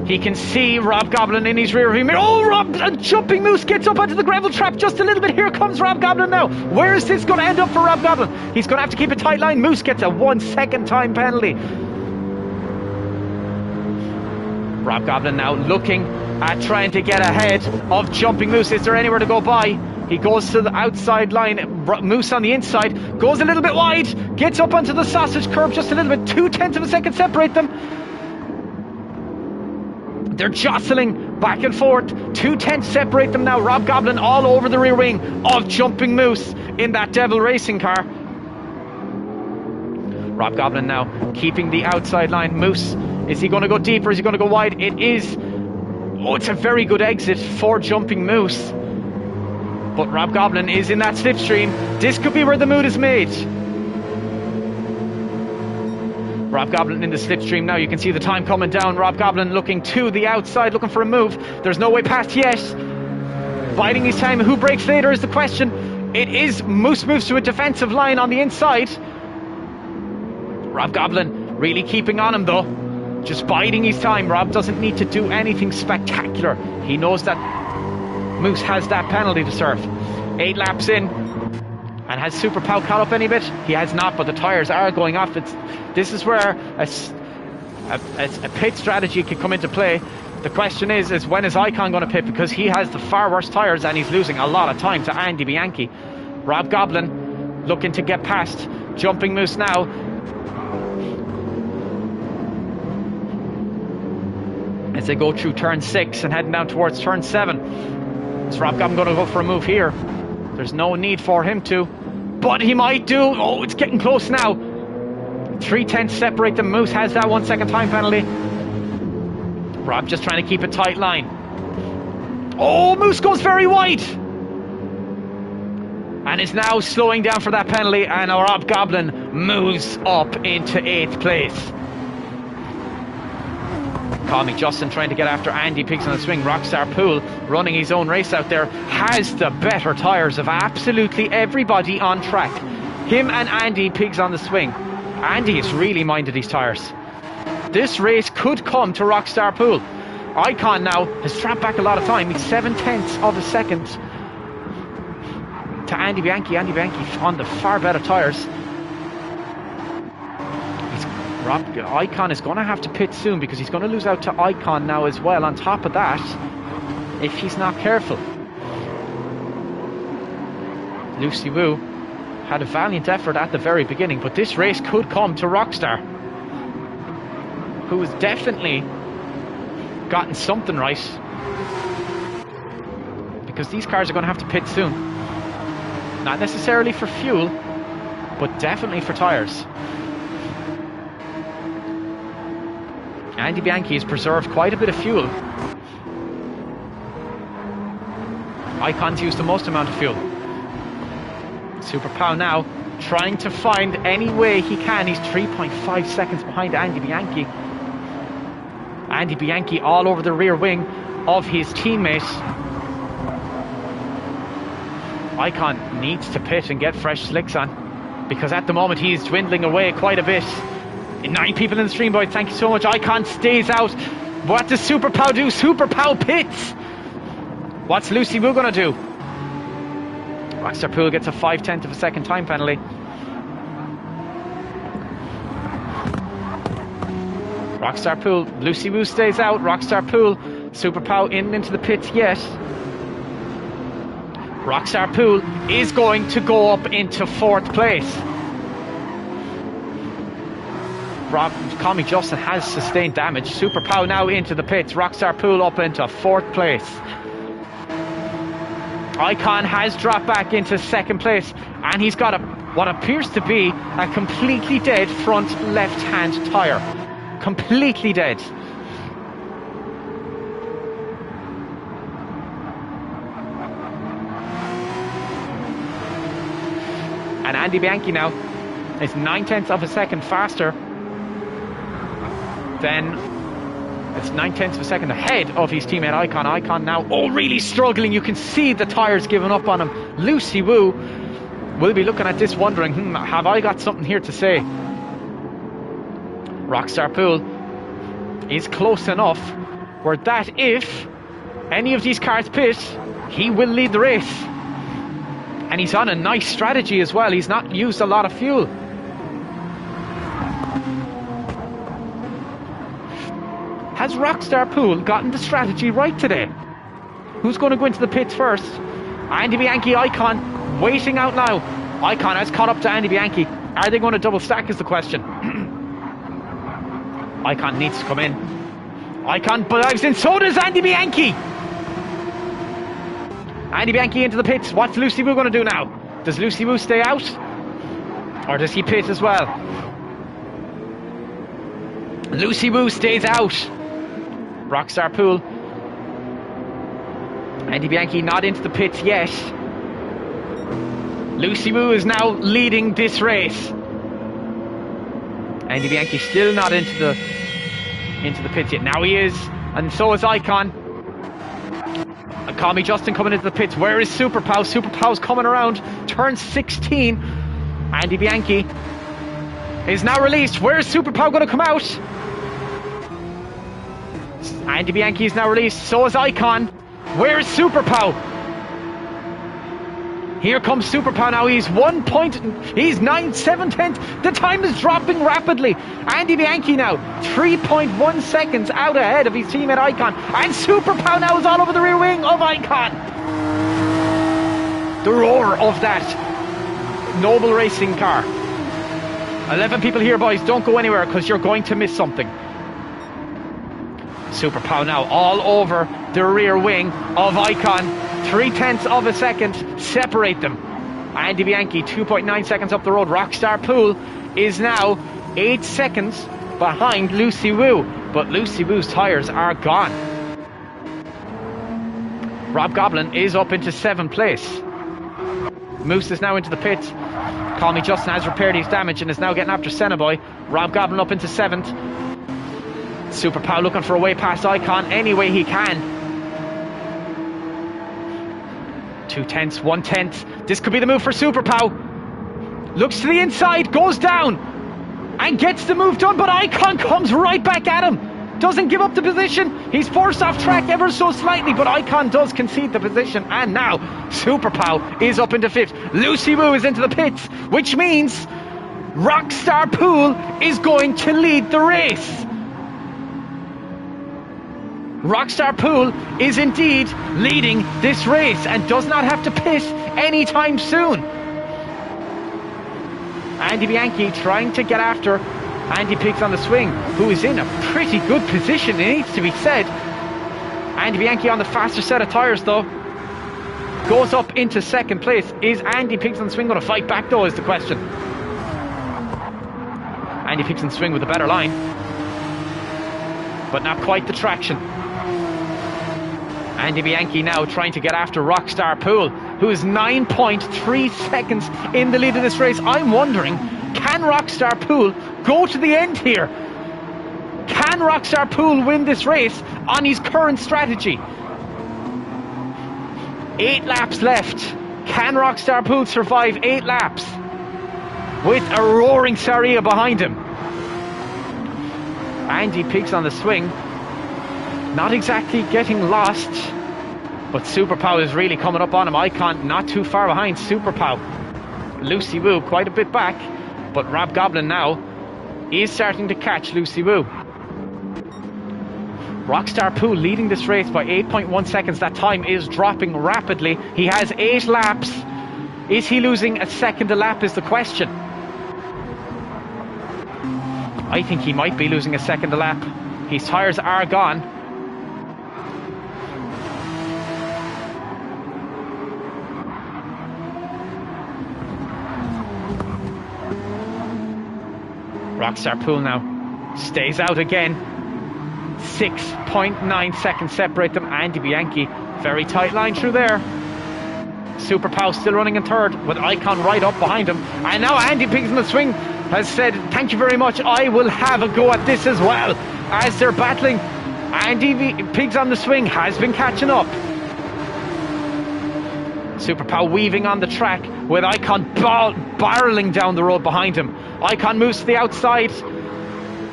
He can see Rob Goblin in his rear view mirror. Oh, Jumping Moose gets up onto the gravel trap just a little bit. Here comes Rob Goblin now. Where is this going to end up for Rob Goblin? He's going to have to keep a tight line. Moose gets a 1 second time penalty. Rob Goblin now looking at trying to get ahead of Jumping Moose. Is there anywhere to go by? He goes to the outside line. Moose on the inside. Goes a little bit wide. Gets up onto the sausage curb just a little bit. 0.2 of a second separate them. They're jostling Back and forth. 2 tenths separate them now. Rob Goblin all over the rear wing of Jumping Moose in that Devil Racing car. Rob Goblin now keeping the outside line. Moose, is he going to go deep or is he going to go wide? It is. Oh, it's a very good exit for Jumping Moose. But Rob Goblin is in that slipstream. This could be where the mood is made. Rob Goblin in the slipstream now. You can see the time coming down. Rob Goblin looking to the outside, looking for a move. There's no way past yet. Biding his time. Who breaks later is the question. It is Moose moves to a defensive line on the inside. Rob Goblin really keeping on him though. Just biding his time. Rob doesn't need to do anything spectacular. He knows that Moose has that penalty to serve. 8 laps in. And has Super Pow caught up any bit? He has not, but the tyres are going off. This is where a pit strategy can come into play. The question is when is Icon going to pit? Because he has the far worse tyres and he's losing a lot of time to Andy Bianchi. Rob Goblin looking to get past Jumping Moose now. As they go through turn 6 and heading down towards turn 7. Is Rob Goblin going to go for a move here? There's no need for him to, but he might do. Oh, it's getting close now. 3 tenths separate them. Moose has that 1 second time penalty. Rob just trying to keep a tight line. Oh, Moose goes very wide. And is now slowing down for that penalty. And Rob Goblin moves up into 8th place. Call me Justin trying to get after Andy Pigs on the swing. Rockstar Pool running his own race out there. Has the better tyres of absolutely everybody on track. Him and Andy Pigs on the swing. Andy has really minded his tyres. This race could come to Rockstar Pool. Icon now has trapped back a lot of time. He's 7 tenths of a second to Andy Bianchi. Andy Bianchi on the far better tyres. Icon is going to have to pit soon because he's going to lose out to Icon now as well. On top of that, if he's not careful. Lucy Wu had a valiant effort at the very beginning, but this race could come to Rockstar, who has definitely gotten something right, because these cars are going to have to pit soon. Not necessarily for fuel, but definitely for tyres. Andy Bianchi has preserved quite a bit of fuel. Icon's used the most amount of fuel. Super Pow now trying to find any way he can. He's 3.5 seconds behind Andy Bianchi. Andy Bianchi all over the rear wing of his teammate. Icon needs to pit and get fresh slicks on, because at the moment he is dwindling away quite a bit. 9 people in the stream, boys. Thank you so much. Icon stays out. What does Super Pow do? Super Pow pits. What's Lucy Wu going to do? Rockstar Pool gets a 5 tenths of a second time penalty. Rockstar Pool. Lucy Wu stays out. Rockstar Pool. Super Pow into the pits yet. Rockstar Pool is going to go up into 4th place. Call Me Justin has sustained damage. Super Pow now into the pits. Rockstar Pool up into 4th place. Icon has dropped back into 2nd place, and he's got what appears to be a completely dead front left-hand tyre. Completely dead. And Andy Bianchi now is 9 tenths of a second faster. Then it's 9 tenths of a second ahead of his teammate Icon. Icon now, really struggling. You can see the tyres giving up on him. Lucy Wu will be looking at this wondering, have I got something here to say? Rockstar Pool is close enough where that if any of these cars pit, he will lead the race. And he's on a nice strategy as well. He's not used a lot of fuel. Has Rockstar Pool gotten the strategy right today? Who's going to go into the pits first? Andy Bianchi, Icon, waiting out now. Icon has caught up to Andy Bianchi. Are they going to double stack is the question. Icon needs to come in. Icon dives in, so does Andy Bianchi. Andy Bianchi into the pits. What's Lucy Wu going to do now? Does Lucy Wu stay out? Or does he pit as well? Lucy Wu stays out. Rockstar Pool. Andy Bianchi not into the pits yet. Lucy Wu is now leading this race. Andy Bianchi still not into the pits yet. Now he is, and so is Icon. And Call Me Justin coming into the pits. Where is Super Pow? Super Pow's coming around. Turn 16. Andy Bianchi is now released. Where is Super Pow going to come out? Andy Bianchi is now released. So is Icon. Where is Super Pow? Here comes Super Pow now. He's 1 point. He's 9/7. The time is dropping rapidly. Andy Bianchi now 3.1 seconds out ahead of his teammate Icon. And Super Pow now is all over the rear wing of Icon. The roar of that noble racing car. 11 people here, boys. Don't go anywhere because you're going to miss something. Super Pow now all over the rear wing of Icon. 0.3 of a second separate them. Andy Bianchi 2.9 seconds up the road. Rockstar Pool is now 8 seconds behind Lucy Wu, but Lucy Wu's tyres are gone. Rob Goblin is up into 7th place. Moose is now into the pits. Call Me Justin has repaired his damage and is now getting after Senna Boy. Rob Goblin up into 7th. Super Pow looking for a way past Icon any way he can. 0.2, 0.1. This could be the move for Super Pow. Looks to the inside, goes down, and gets the move done, but Icon comes right back at him. Doesn't give up the position. He's forced off track ever so slightly, but Icon does concede the position. And now Super Pow is up into 5th. Lucy Wu is into the pits, which means Rockstar Pool is going to lead the race. Rockstar Pool is indeed leading this race and does not have to pit anytime soon. Andy Bianchi trying to get after Andy Pigs on the swing, who is in a pretty good position, it needs to be said. Andy Bianchi on the faster set of tyres though. Goes up into 2nd place. Is Andy Pigs on the swing going to fight back though is the question. Andy Pigs on the swing with a better line, but not quite the traction. Andy Bianchi now trying to get after Rockstar Pool, who is 9.3 seconds in the lead of this race. I'm wondering, can Rockstar Pool go to the end here? Can Rockstar Pool win this race on his current strategy? 8 laps left. Can Rockstar Pool survive 8 laps with a roaring Saria behind him? Andy Pigs on the swing, not exactly getting lost, but Super Pow is really coming up on him. Icon not too far behind Super Pow. Lucy Wu quite a bit back, but Rob Goblin now is starting to catch Lucy Wu. Rockstar Pool leading this race by 8.1 seconds. That time is dropping rapidly. He has 8 laps. Is he losing a second a lap is the question. I think he might be losing a second a lap. His tyres are gone. Rockstar Pool now stays out again. 6.9 seconds separate them. Andy Bianchi, very tight line through there. Super Pow still running in 3rd with Icon right up behind him. And now Andy Pigs in the swing has said, thank you very much, I will have a go at this as well. As they're battling, Andy Pigs on the swing has been catching up. Super Pow weaving on the track with Icon barreling down the road behind him. Icon moves to the outside.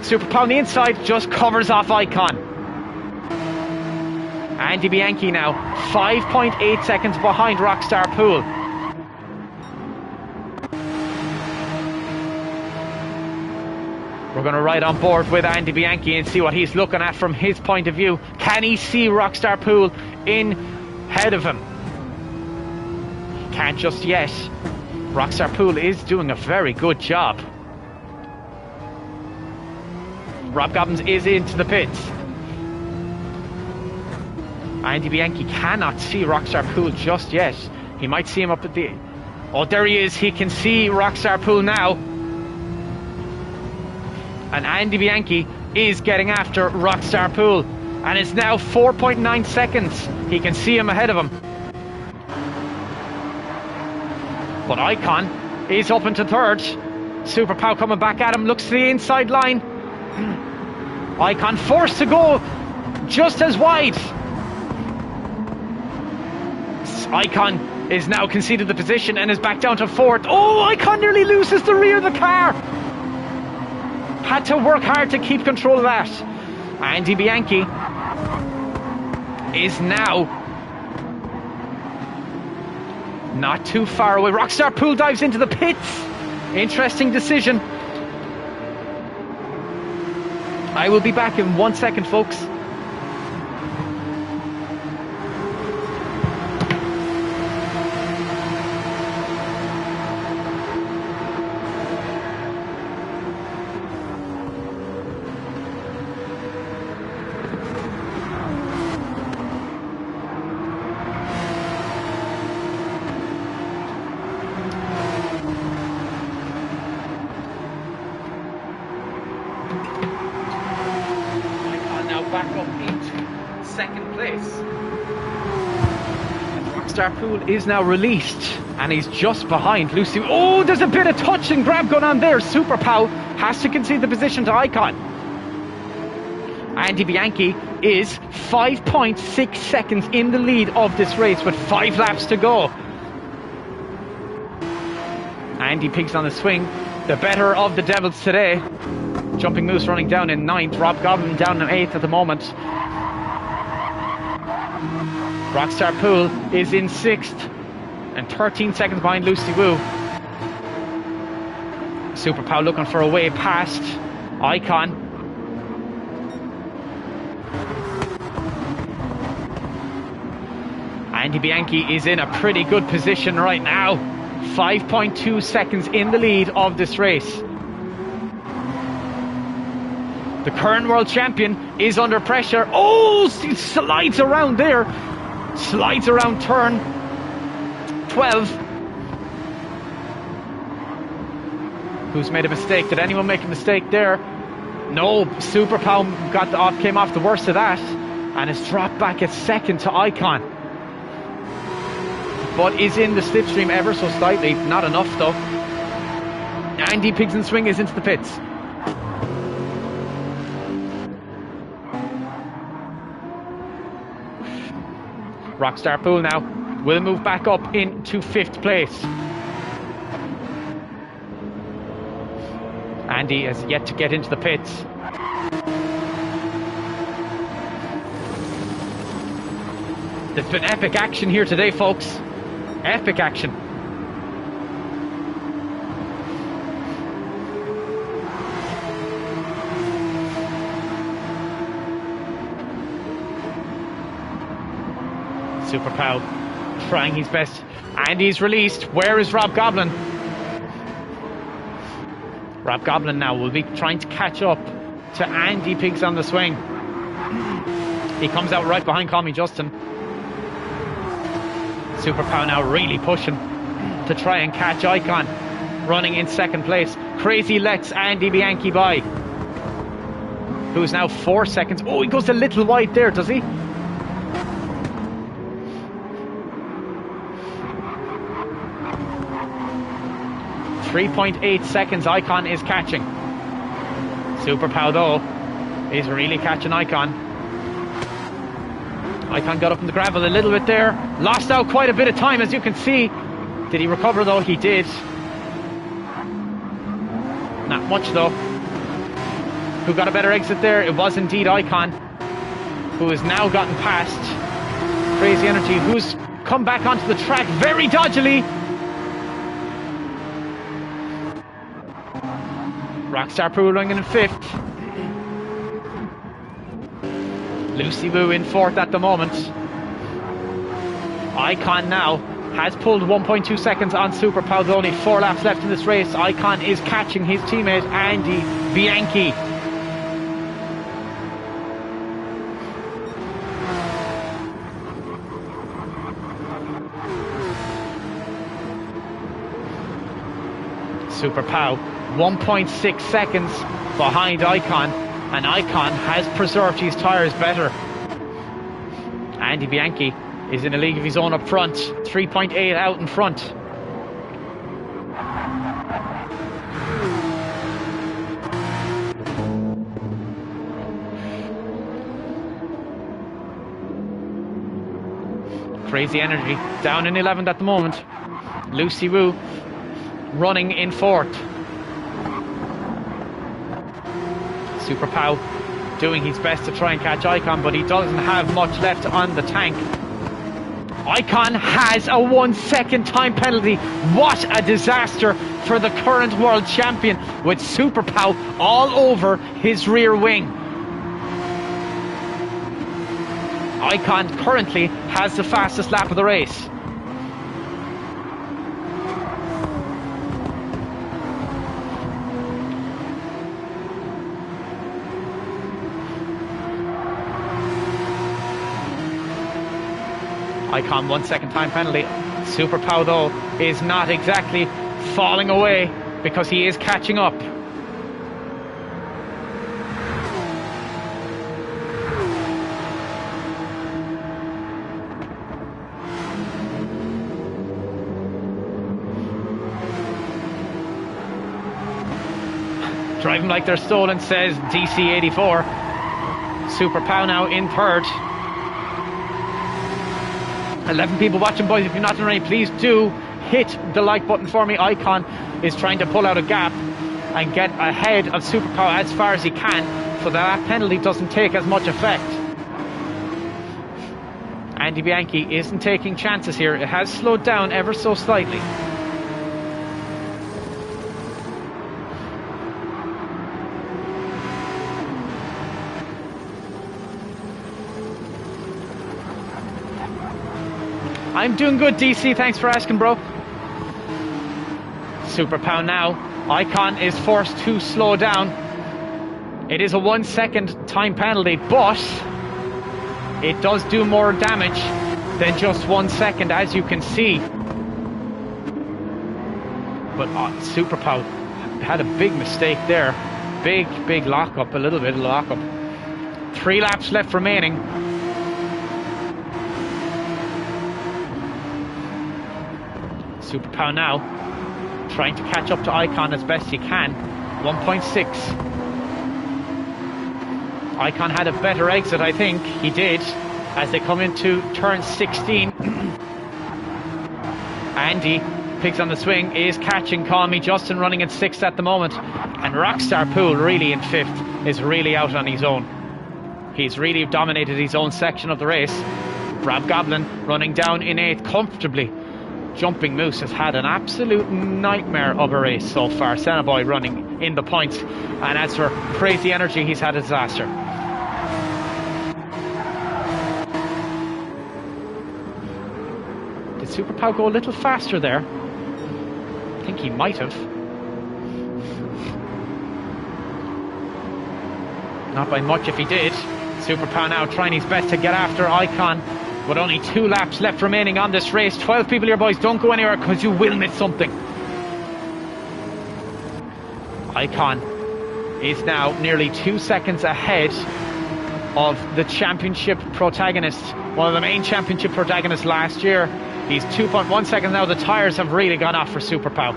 Super Pow on the inside just covers off Icon. Andy Bianchi now 5.8 seconds behind Rockstar Pool. We're going to ride on board with Andy Bianchi and see what he's looking at from his point of view. Can he see Rockstar Pool in ahead of him? Can't just yet. Rockstar Pool is doing a very good job. Rob Goblins is into the pits. Andy Bianchi cannot see Rockstar Pool just yet. He might see him up at the... Oh, there he is. He can see Rockstar Pool now. And Andy Bianchi is getting after Rockstar Pool. And it's now 4.9 seconds. He can see him ahead of him. But Icon is up into third. Super Pow coming back at him. Looks to the inside line. Icon forced to go just as wide. Icon is now conceded the position and is back down to fourth. Oh, Icon nearly loses the rear of the car. Had to work hard to keep control of that. Andy Bianchi is now not too far away. Rockstar Pool dives into the pits. Interesting decision. I will be back in 1 second, folks. Back up into second place. Rockstar Pool is now released and he's just behind Lucy. Oh, there's a bit of touch and grab going on there. Super Pow has to concede the position to Icon. Andy Bianchi is 5.6 seconds in the lead of this race with 5 laps to go. Andy Pigs on the swing, the better of the Devils today. Jumping Moose running down in 9th. Rob Goblin down in 8th at the moment. Rockstar Pool is in 6th and 13 seconds behind Lucy Woo. Super Pow looking for a way past Icon. Andy Bianchi is in a pretty good position right now. 5.2 seconds in the lead of this race. The current world champion is under pressure. Oh, he slides around there. Slides around turn 12. Who's made a mistake? Did anyone make a mistake there? No, Super Pow came off the worst of that and has dropped back a second to Icon. But is in the slipstream ever so slightly. Not enough though. Andy Pigs and Swing is into the pits. Rockstar Pool now will move back up into 5th place. Andy has yet to get into the pits. There's been epic action here today, folks. Epic action. Super Pow trying his best. Andy's released. Where is Rob Goblin? Rob Goblin now will be trying to catch up to Andy Pigs on the swing. He comes out right behind Call Me Justin. Super Pow now really pushing to try and catch Icon, running in 2nd place. Crazy lets Andy Bianchi by, who's now 4 seconds. Oh, he goes a little wide there, does he? .8 seconds Icon is catching. Super Pow though is really catching Icon. Icon got up in the gravel a little bit there. Lost out quite a bit of time, as you can see. Did he recover though? He did. Not much though. Who got a better exit there? It was indeed Icon, who has now gotten past Crazy Energy, who's come back onto the track very dodgily. Rockstar Pool running in 5th. Lucy Woo in 4th at the moment. Icon now has pulled 1.2 seconds on Super Pow. There's only 4 laps left in this race. Icon is catching his teammate Andy Bianchi. Super Pow, 1.6 seconds behind Icon, and Icon has preserved his tyres better. Andy Bianchi is in a league of his own up front, 3.8 out in front. Crazy Energy down in 11th at the moment. Lucy Wu running in 4th. Super Pow doing his best to try and catch Icon, but he doesn't have much left on the tank. Icon has a 1 second time penalty. What a disaster for the current world champion, with Super Pow all over his rear wing. Icon currently has the fastest lap of the race. Icon 1 second time penalty. Super Pow though is not exactly falling away because he is catching up. Driving like they're stolen, says DC84. Super Pow now in 3rd. 11 people watching, boys. If you're not already, please do hit the like button for me. Icon is trying to pull out a gap and get ahead of Super Pow as far as he can, so that penalty doesn't take as much effect. Andy Bianchi isn't taking chances here. It has slowed down ever so slightly. I'm doing good, DC. Thanks for asking, bro. Super Pow now. Icon is forced to slow down. It is a 1 second time penalty, but it does do more damage than just 1 second, as you can see. But Super Pow had a big mistake there. Big lockup, a little bit of lockup. 3 laps left remaining. Super Pow now trying to catch up to Icon as best he can. 1.6. Icon had a better exit, I think. He did, as they come into turn 16. Andy pigs on the swing, is catching Call Me Justin, running in 6th at the moment. And Rockstar Pool really in 5th, is really out on his own. He's really dominated his own section of the race. Rob Goblin running down in 8th comfortably. Jumping Moose has had an absolute nightmare of a race so far. Senna Boy running in the points. And as for Crazy Energy, he's had a disaster. Did Super Pow go a little faster there? I think he might have. Not by much if he did. Super Pow now trying his best to get after Icon, with only 2 laps left remaining on this race. 12 people here, boys. Don't go anywhere, because you will miss something. Icon is now nearly 2 seconds ahead of the championship protagonist, one of the main championship protagonists last year. He's 2.1 seconds now. The tyres have really gone off for Super Pow.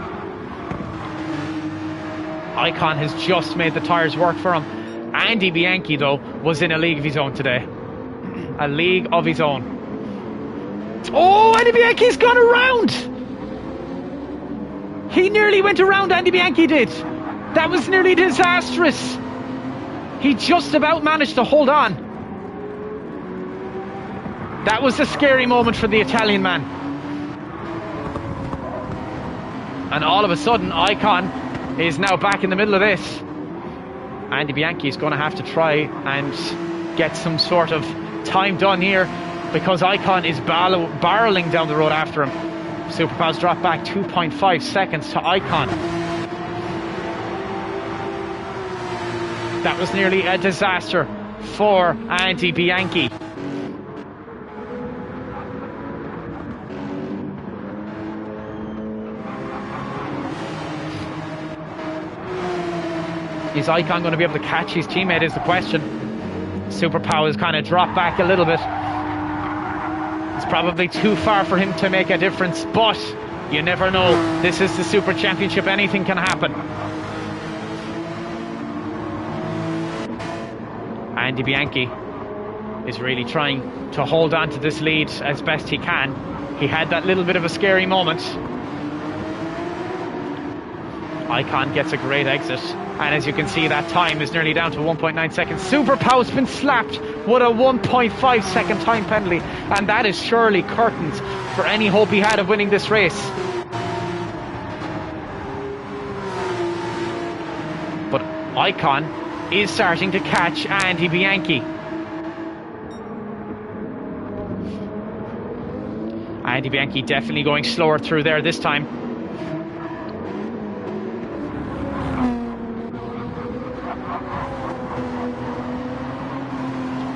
Icon has just made the tyres work for him. Andy Bianchi, though, was in a league of his own today. A league of his own. Oh, Andy Bianchi's gone around! He nearly went around, Andy Bianchi did. That was nearly disastrous. He just about managed to hold on. That was a scary moment for the Italian man. And all of a sudden, Icon is now back in the middle of this. Andy Bianchi is going to have to try and get some sort of time done here, because Icon is barreling down the road after him. Super Pow's dropped back 2.5 seconds to Icon. That was nearly a disaster for Andy Bianchi. Is Icon going to be able to catch his teammate is the question. Superpower has kind of dropped back a little bit. It's probably too far for him to make a difference, but you never know. This is the Super Championship. Anything can happen. Andy Bianchi is really trying to hold on to this lead as best he can. He had that little bit of a scary moment. Icon gets a great exit, and as you can see, that time is nearly down to 1.9 seconds. Superpow's been slapped with a 1.5 second time penalty, and that is surely curtains for any hope he had of winning this race. But Icon is starting to catch Andy Bianchi. Andy Bianchi definitely going slower through there this time.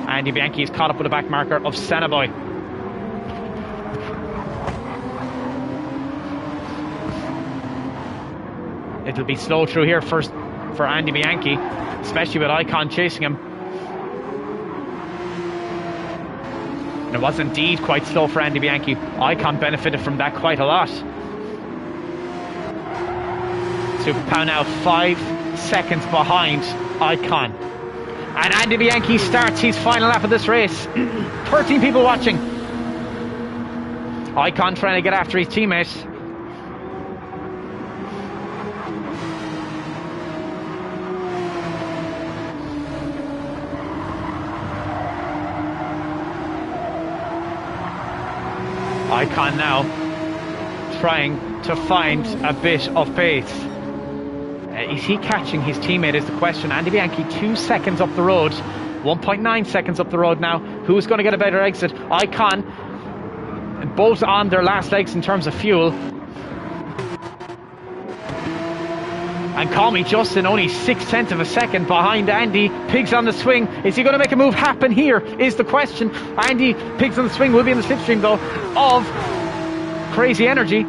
Andy Bianchi is caught up with the back marker of Sennaboy. It'll be slow through here first for Andy Bianchi, especially with Icon chasing him. And it was indeed quite slow for Andy Bianchi. Icon benefited from that quite a lot. Superpower now 5 seconds behind Icon. And Andy Bianchi starts his final lap of this race. 13 people watching. Icon trying to get after his teammate. Icon now trying to find a bit of pace. Is he catching his teammate is the question. Andy Bianchi 2 seconds up the road, 1.9 seconds up the road now. Who's going to get a better exit? Icon, both on their last legs in terms of fuel. And Call Me Justin only 0.6 of a second behind Andy. Pigs on the swing. Is he going to make a move happen here is the question. Andy Pigs on the swing will be in the slipstream though of Crazy Energy.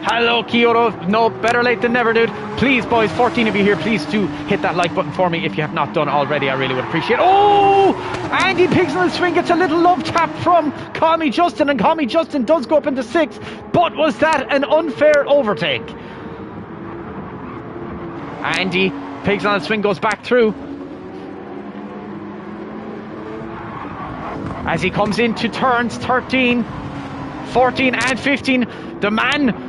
Hello Kyoto, no, better late than never, dude. Please boys, 14 of you here, please do hit that like button for me if you have not done already. I really would appreciate it. Oh, Andy Pigs on the swing gets a little love tap from Call Me Justin, and Call Me Justin does go up into 6th, but was that an unfair overtake? Andy Pigs on the swing goes back through as he comes into turns 13, 14 and 15. The man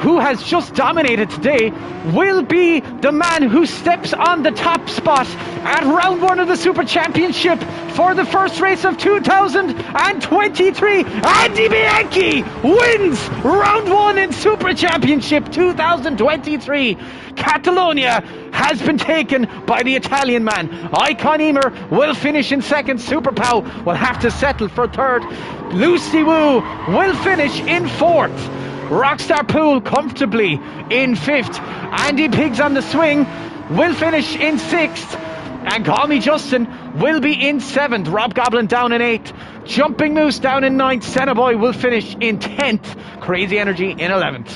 who has just dominated today will be the man who steps on the top spot at round 1 of the Super Championship for the first race of 2023. Andy Bianchi wins round 1 in Super Championship 2023. Catalunya has been taken by the Italian man. Icon Emer will finish in 2nd. Superpow will have to settle for 3rd. Lucy Wu will finish in 4th. Rockstar Pool comfortably in 5th. Andy Pigs on the swing will finish in 6th. And Call Me Justin will be in 7th. Rob Goblin down in 8th. Jumping Moose down in 9th. Sennaboy will finish in 10th. Crazy Energy in 11th.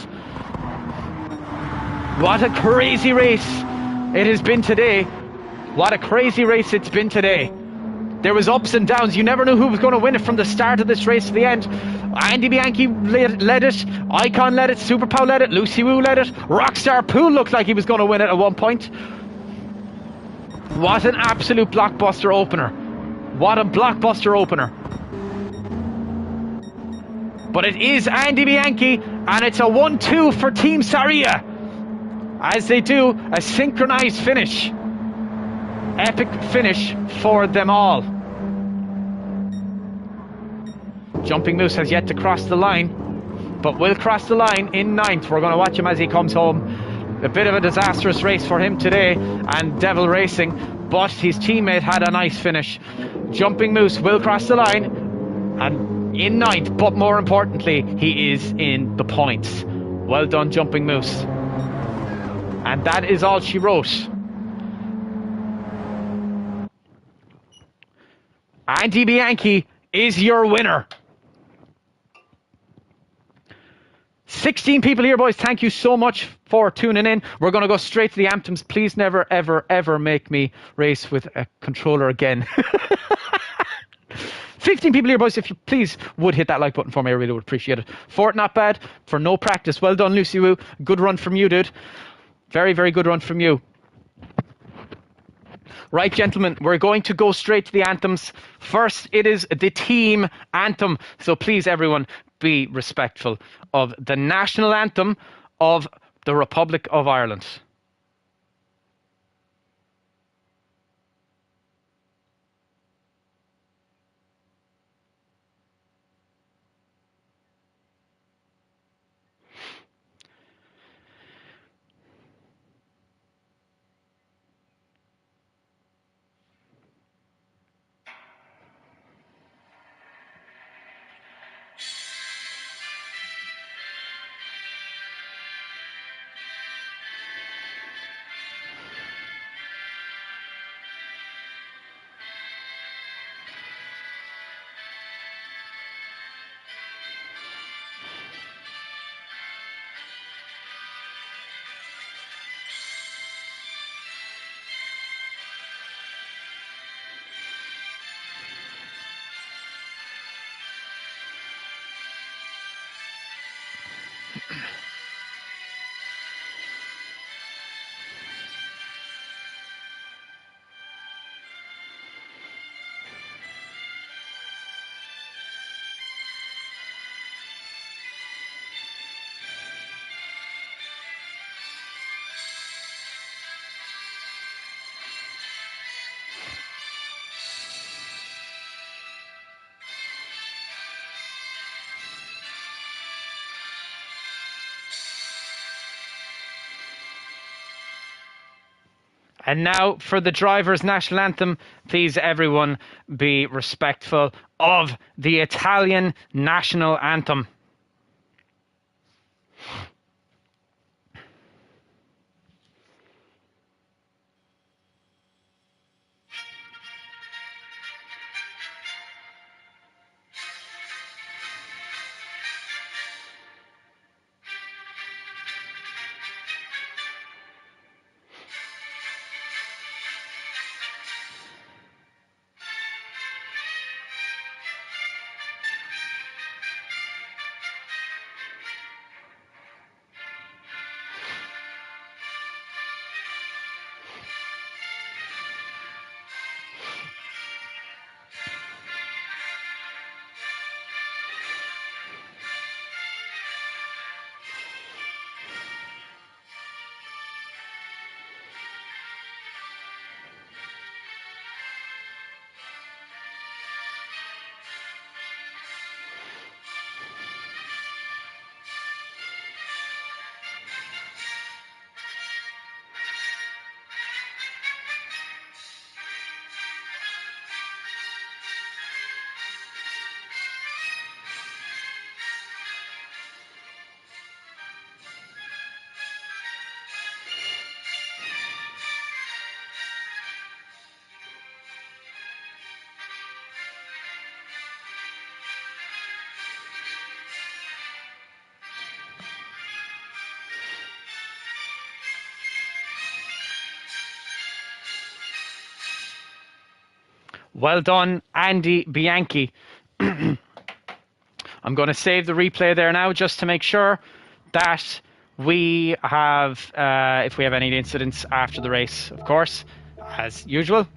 What a crazy race it has been today. What a crazy race it's been today. There was ups and downs. You never knew who was going to win it from the start of this race to the end. Andy Bianchi led it. Icon led it. Superpow led it. Lucy Wu led it. Rockstar Pool looked like he was going to win it at one point. What an absolute blockbuster opener. What a blockbuster opener. But it is Andy Bianchi, and it's a 1-2 for Team Saria as they do a synchronized finish. Epic finish for them all. Jumping Moose has yet to cross the line, but will cross the line in 9th. We're going to watch him as he comes home. A bit of a disastrous race for him today, and Devil Racing, but his teammate had a nice finish. Jumping Moose will cross the line, and in 9th, but more importantly, he is in the points. Well done, Jumping Moose. And that is all she wrote. Andy Bianchi is your winner. 16 people here, boys. Thank you so much for tuning in. We're going to go straight to the anthems. Please never, ever, ever make me race with a controller again. 15 people here, boys. If you please would hit that like button for me, I really would appreciate it. Fort, not bad. For no practice. Well done, Lucy Woo. Good run from you, dude. Very, very good run from you. Right, gentlemen, we're going to go straight to the anthems. First, it is the team anthem. So please, everyone, be respectful of the national anthem of the Republic of Ireland. And now for the drivers' national anthem, please everyone be respectful of the Italian national anthem. Well done, Andy Bianchi. I'm going to save the replay there now just to make sure that we have, if we have any incidents after the race, of course, as usual.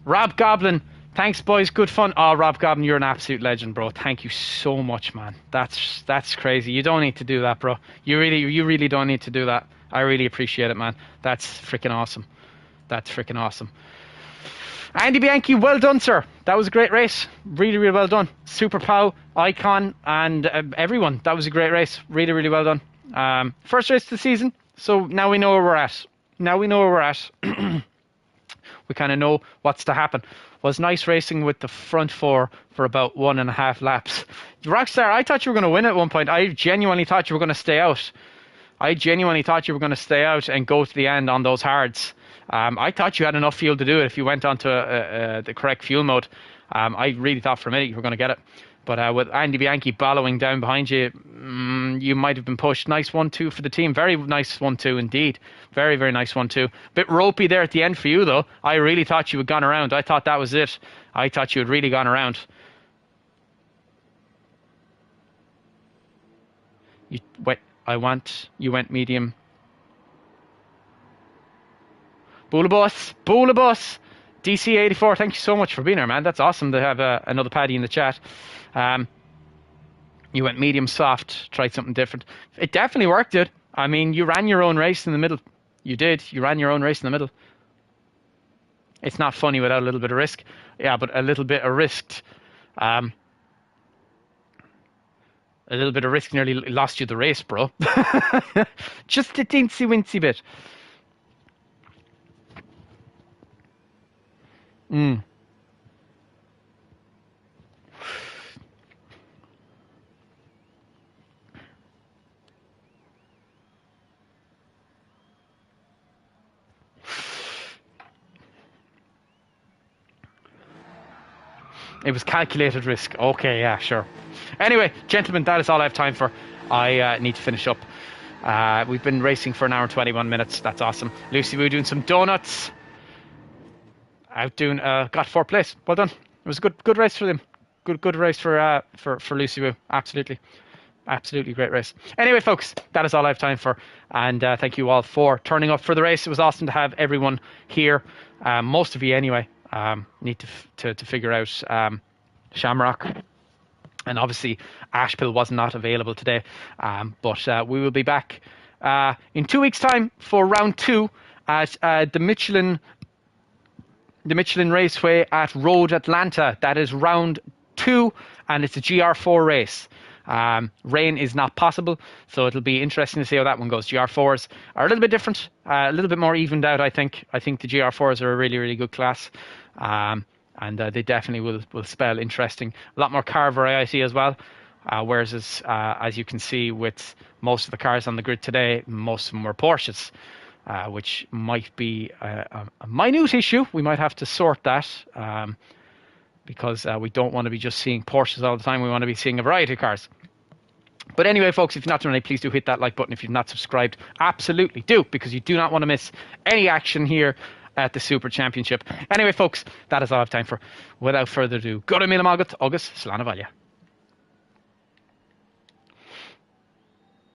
Rob Goblin, thanks, boys. Good fun. Oh, Rob Goblin, you're an absolute legend, bro. Thank you so much, man. That's crazy. You don't need to do that, bro. You really don't need to do that. I really appreciate it, man. That's freaking awesome. That's freaking awesome. Andy Bianchi, well done, sir. That was a great race. Really, really well done. Super Pow, Icon, and everyone. That was a great race. Really, really well done. First race of the season, so now we know where we're at. We kind of know what's to happen. Was nice racing with the front four for about 1.5 laps. Rockstar, I thought you were going to win at one point. I genuinely thought you were going to stay out. And go to the end on those hards. I thought you had enough fuel to do it if you went onto the correct fuel mode. I really thought for a minute you were going to get it. But with Andy Bianchi bellowing down behind you, You might have been pushed. Nice 1-2 for the team. Very nice 1-2 indeed. Very, very nice 1-2. Bit ropey there at the end for you, though. I really thought you had gone around. I thought that was it. I thought you had really gone around. You went medium. Boolabus. DC84, thank you so much for being here, man. That's awesome to have another Paddy in the chat. You went medium soft, tried something different. It definitely worked, dude. I mean, you ran your own race in the middle. You did. You ran your own race in the middle. It's not funny without a little bit of risk. Yeah, but a little bit of risk. A little bit of risk nearly lost you the race, bro. Just a teensy wincy bit. It was calculated risk. Okay, yeah, sure. Anyway, gentlemen, that is all I have time for. I need to finish up. We've been racing for an hour and 21 minutes. That's awesome. Lucy Woo doing some donuts. Got 4th place. Well done. It was a good race for them. Good race for Lucy Woo. Absolutely great race. Anyway, folks, that is all I have time for. And thank you all for turning up for the race. It was awesome to have everyone here. Most of you anyway. Need to figure out Shamrock, and obviously Ashpill was not available today, but we will be back in 2 weeks' time for round 2 at the Michelin Raceway at Road Atlanta. That is round 2, and it's a GR4 race. Rain is not possible, so it'll be interesting to see how that one goes. GR4s are a little bit different, a little bit more evened out. I think the GR4s are a really, really good class. And they definitely will spell interesting. A lot more car variety as well. Whereas, as you can see with most of the cars on the grid today, most of them were Porsches, which might be a minute issue. We might have to sort that because we don't want to be just seeing Porsches all the time. We want to be seeing a variety of cars. But anyway, folks, if you're not done already, please do hit that like button. If you've not subscribed, absolutely do, because you do not want to miss any action here at the Super Championship. Anyway, folks, that is all I have time for. Without further ado, go to Milamalgat, August, Slana Valia.